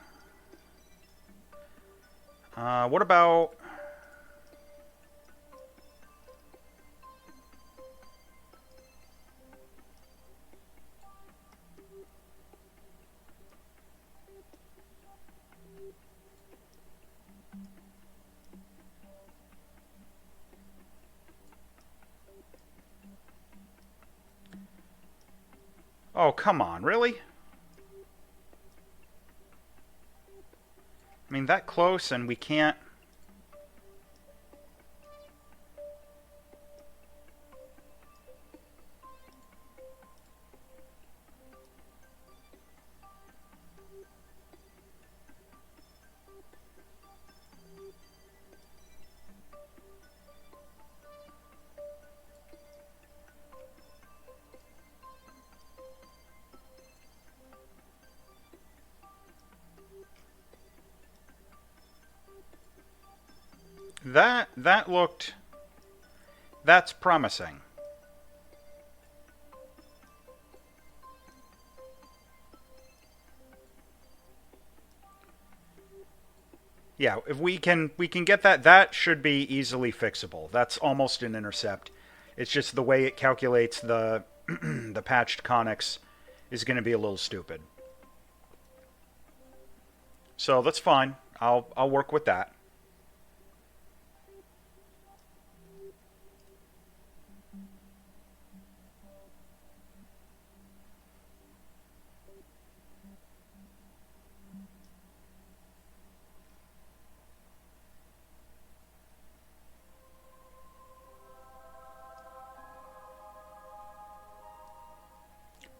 What about... Oh, come on, really? I mean, that close and we can't... That looked... That's promising. Yeah, if we can get that, that should be easily fixable. That's almost an intercept. It's just the way it calculates the the patched conics is going to be a little stupid. So that's fine. I'll work with that.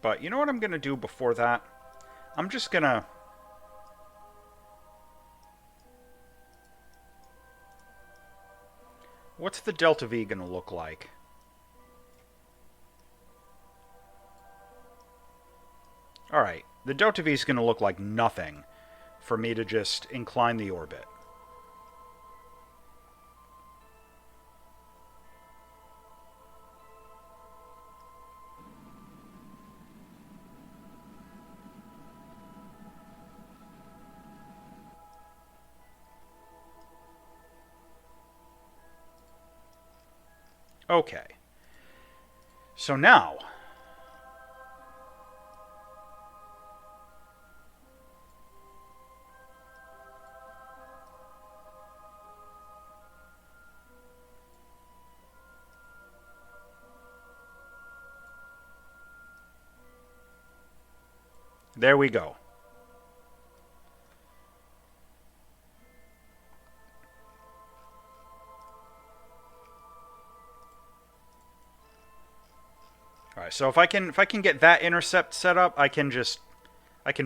But you know what I'm going to do before that? I'm just going to... What's the Delta V going to look like? Alright, the Delta V is going to look like nothing for me to just incline the orbit. Okay. So now, there we go. All right. So if I can get that intercept set up, I can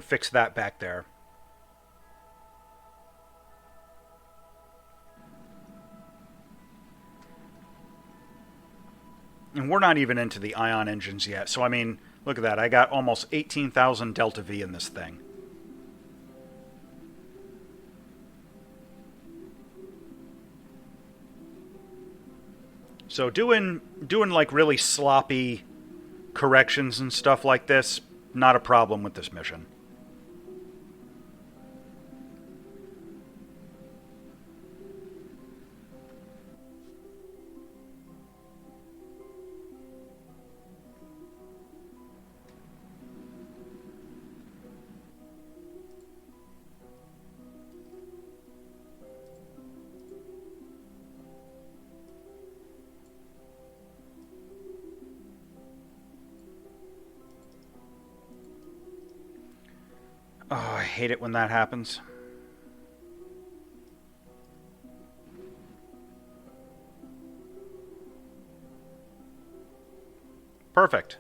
fix that back there. And we're not even into the ion engines yet. So I mean, look at that. I got almost 18,000 delta V in this thing. So doing like really sloppy corrections and stuff like this, not a problem with this mission. Oh, I hate it when that happens. Perfect.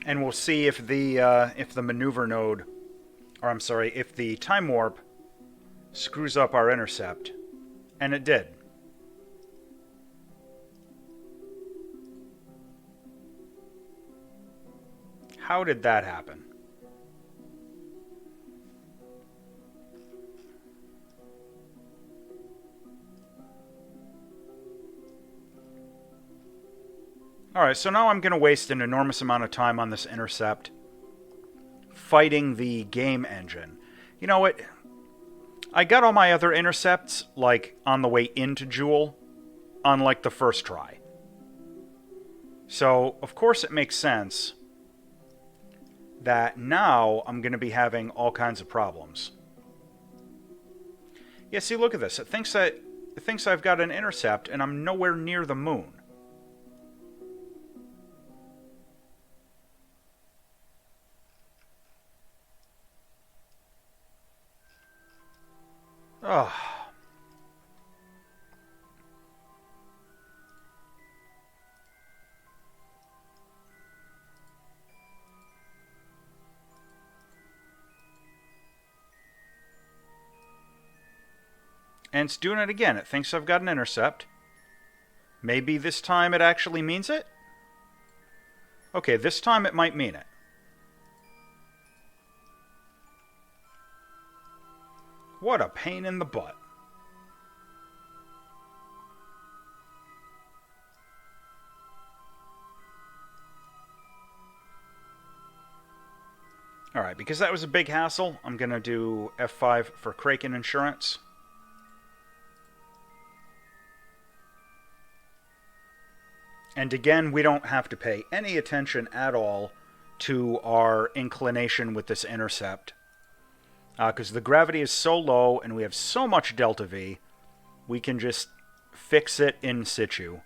And we'll see if the maneuver node, or I'm sorry, if the time warp screws up our intercept, and it did. How did that happen? Alright, so now I'm going to waste an enormous amount of time on this intercept fighting the game engine. You know what? I got all my other intercepts, like, on the way into Jewel, on, like, the first try. So, of course it makes sense that now I'm going to be having all kinds of problems. Yeah, see, look at this. It thinks I've got an intercept, and I'm nowhere near the moon. Ugh. And it's doing it again. It thinks I've got an intercept. Maybe this time it actually means it? Okay, this time it might mean it. What a pain in the butt. Alright, because that was a big hassle, I'm going to do F5 for Kraken Insurance. And again, we don't have to pay any attention at all to our inclination with this intercept. Because the gravity is so low and we have so much delta V, we can just fix it in situ.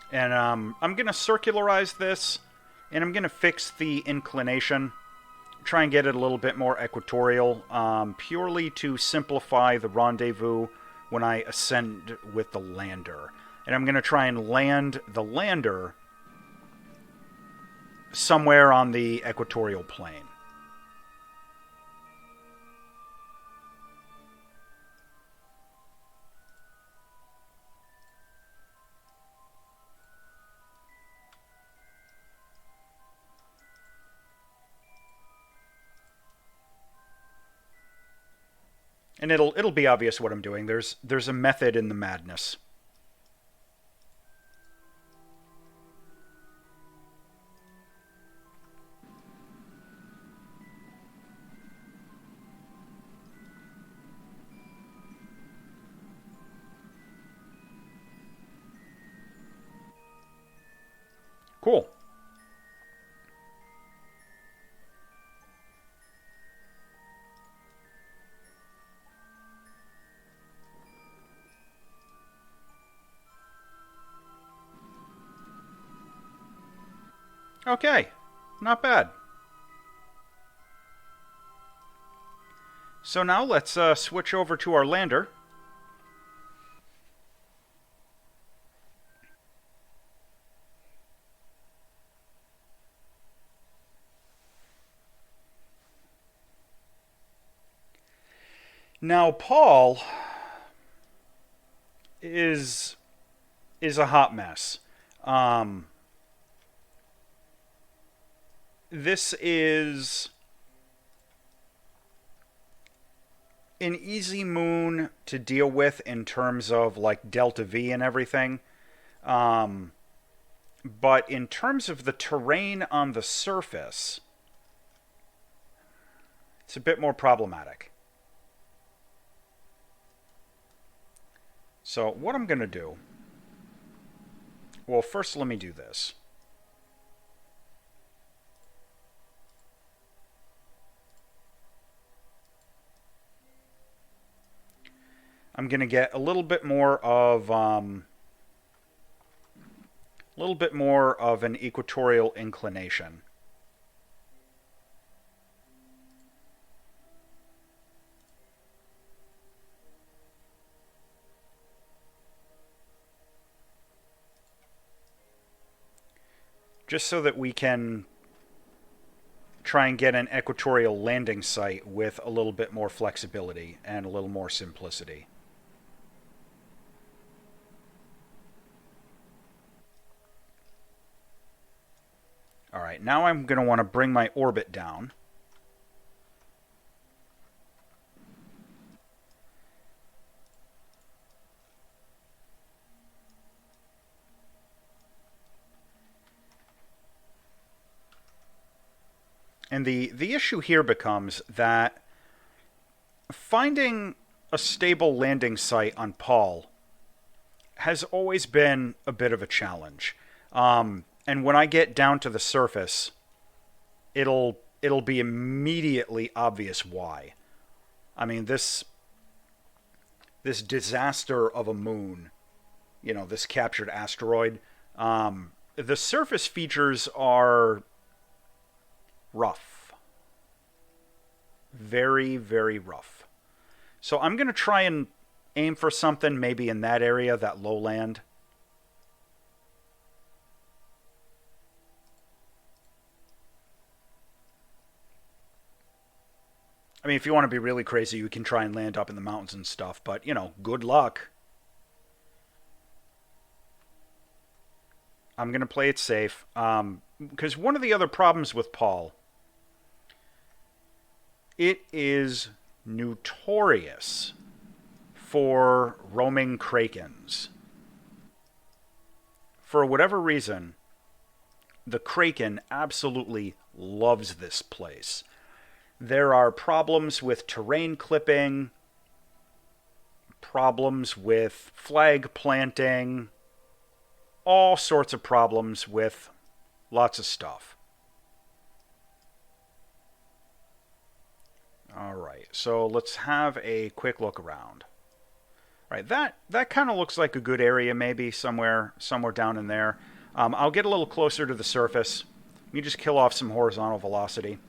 And I'm going to circularize this, and I'm going to fix the inclination, try and get it a little bit more equatorial, purely to simplify the rendezvous when I ascend with the lander. And I'm going to try and land the lander somewhere on the equatorial plane. And it'll be obvious what I'm doing. There's a method in the madness. Cool. Okay. Not bad. So now let's switch over to our lander. Now Paul is is a hot mess. Um, this is an easy moon to deal with in terms of like delta V and everything. Um, but in terms of the terrain on the surface, it's a bit more problematic. So what I'm going to do, well, first let me do this. I'm going to get a little bit more of an equatorial inclination. Just so that we can try and get an equatorial landing site with a little bit more flexibility and a little more simplicity. All right, now I'm going to want to bring my orbit down. And the issue here becomes that finding a stable landing site on Pol has always been a bit of a challenge. And when I get down to the surface, it'll be immediately obvious why. I mean, this disaster of a moon, this captured asteroid, the surface features are rough. Very, very rough. So I'm going to try and aim for something maybe in that area, that lowland. I mean, if you want to be really crazy, you can try and land up in the mountains and stuff, but, good luck. I'm going to play it safe. Because one of the other problems with Pol, it is notorious for roaming krakens. For whatever reason, the kraken absolutely loves this place. There are problems with terrain clipping, problems with flag planting, all sorts of problems with lots of stuff. All right, so let's have a quick look around. All right, that kind of looks like a good area, maybe somewhere down in there. I'll get a little closer to the surface. You just kill off some horizontal velocity.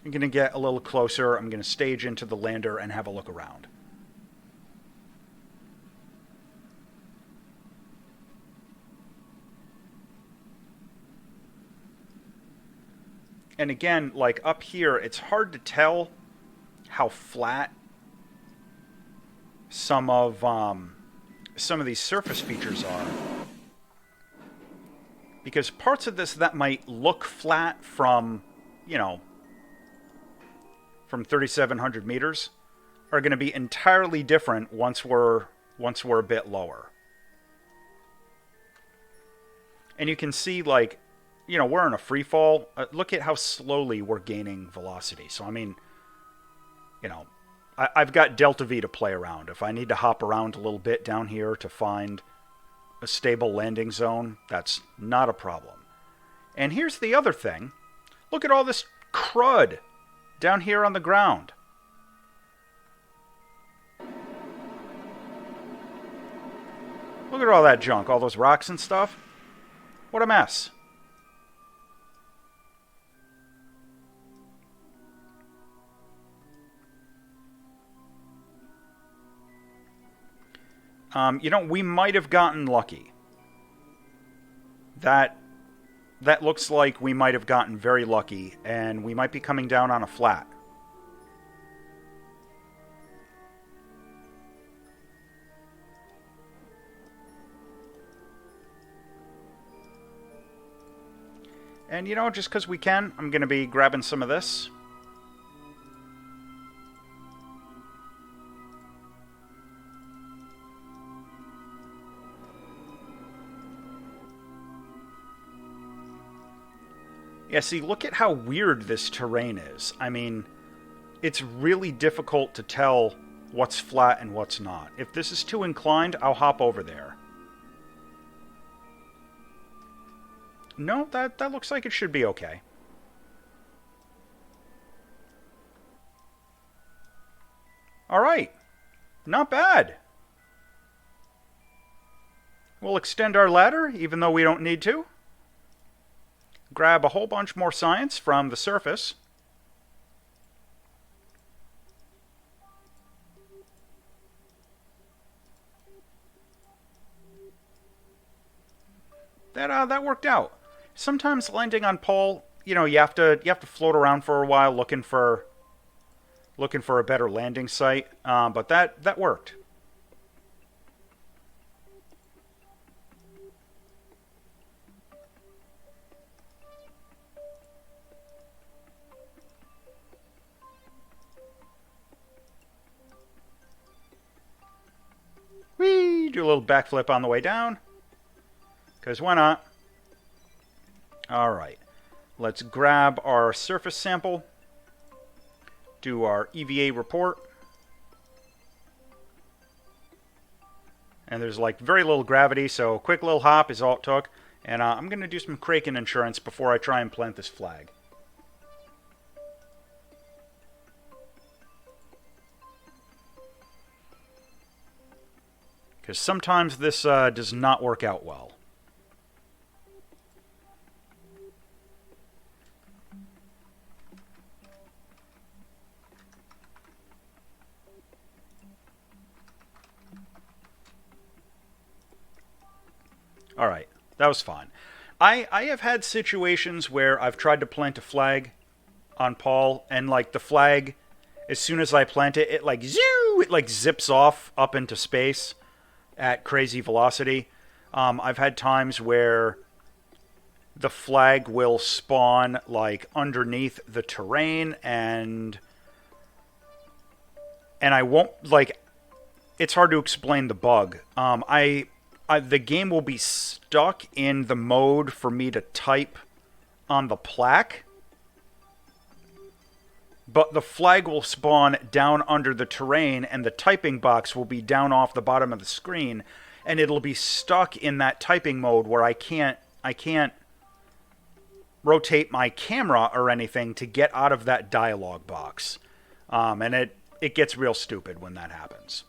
I'm going to get a little closer. I'm going to stage into the lander and have a look around. And again, like up here, it's hard to tell how flat some of these surface features are. Because parts of this that might look flat from from 3,700 meters are going to be entirely different once we're a bit lower. And you can see, like, you know, we're in a free fall. Look at how slowly we're gaining velocity. So, I mean, you know, I've got delta V to play around. If I need to hop around a little bit down here to find a stable landing zone, that's not a problem. And here's the other thing. Look at all this crud down here on the ground. Look at all that junk, all those rocks and stuff. What a mess. You know, we might have gotten lucky. That looks like we might have gotten very lucky, and we might be coming down on a flat. And, you know, just because we can, I'm going to be grabbing some of this. Yeah, see, look at how weird this terrain is. I mean, it's really difficult to tell what's flat and what's not. If this is too inclined, I'll hop over there. No, that looks like it should be okay. Alright. Not bad. We'll extend our ladder, even though we don't need to. Grab a whole bunch more science from the surface. That worked out. Sometimes landing on Pol, you know, you have to float around for a while looking for a better landing site. But that worked. Whee! Do a little backflip on the way down. Because why not? Alright. Let's grab our surface sample. Do our EVA report. And there's like very little gravity, so a quick little hop is all it took. And I'm going to do some Kraken insurance before I try and plant this flag. Because sometimes this does not work out well. Alright, that was fine. I have had situations where I've tried to plant a flag on Pol, and like the flag, as soon as I plant it, it like zips off up into space at crazy velocity. I've had times where the flag will spawn like underneath the terrain, and I won't, like, it's hard to explain the bug. The game will be stuck in the mode for me to type on the plaque, but the flag will spawn down under the terrain, and the typing box will be down off the bottom of the screen, and it'll be stuck in that typing mode where I can't rotate my camera or anything to get out of that dialog box. And it gets real stupid when that happens.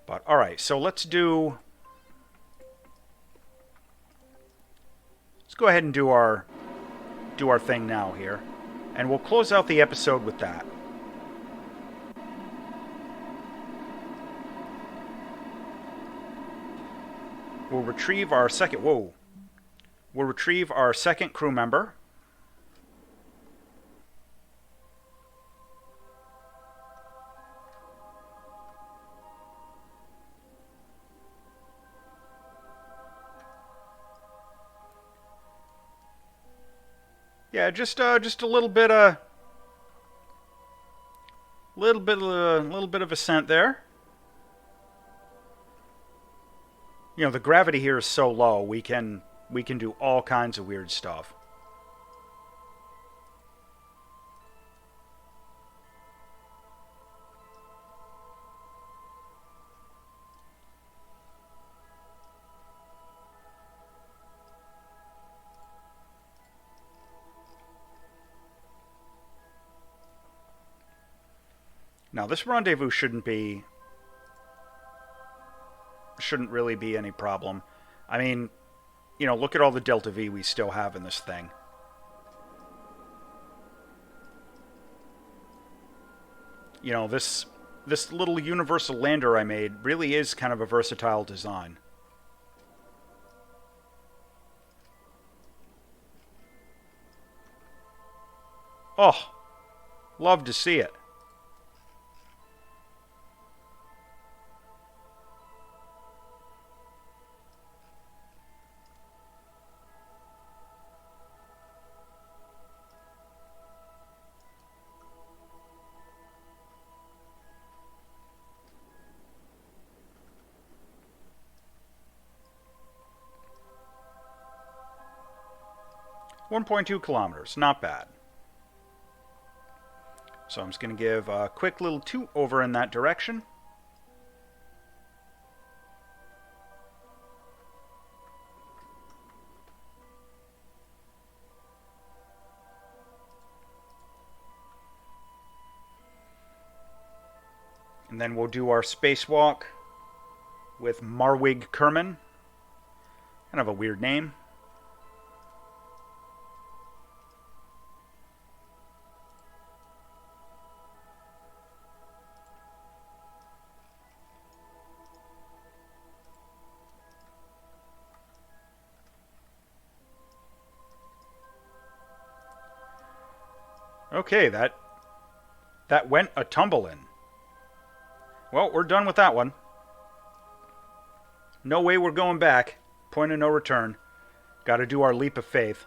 But alright, so let's go ahead and do our thing now here. And we'll close out the episode with that. We'll retrieve our second crew member. Yeah, just a little bit of little bit of ascent there. You know, the gravity here is so low, we can do all kinds of weird stuff. Now, this rendezvous shouldn't really be any problem. I mean, you know, look at all the Delta V we still have in this thing. You know, this little universal lander I made really is kind of a versatile design. Oh, love to see it. .2 kilometers, not bad. So I'm just going to give a quick little toot over in that direction. And then we'll do our spacewalk with Marwig Kerman. Kind of a weird name. Okay, that went a tumbling. Well, we're done with that one. No way we're going back. Point of no return. Got to do our leap of faith.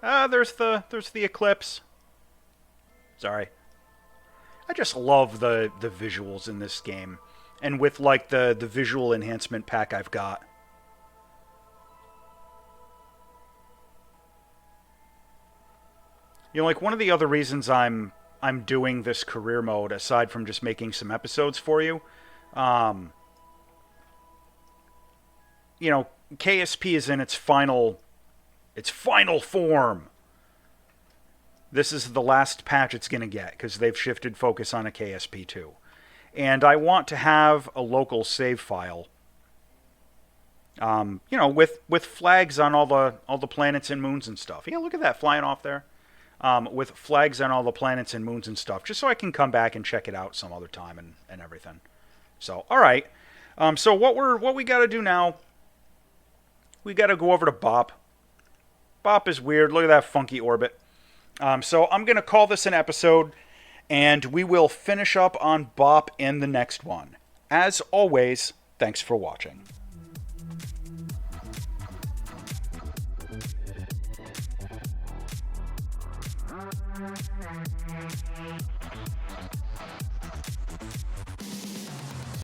There's the eclipse. Sorry. I just love the visuals in this game, and with like the visual enhancement pack I've got. You know, like, one of the other reasons I'm doing this career mode, aside from just making some episodes for you, you know, KSP is in its final form. This is the last patch it's going to get, because they've shifted focus on a KSP2. And I want to have a local save file, you know, with flags on all the planets and moons and stuff. Yeah, look at that flying off there. With flags on all the planets and moons and stuff, just so I can come back and check it out some other time and everything. So, all right. So what we got to do now? We got to go over to Bop. Bop is weird. Look at that funky orbit. So I'm gonna call this an episode, and we will finish up on Bop in the next one. As always, thanks for watching.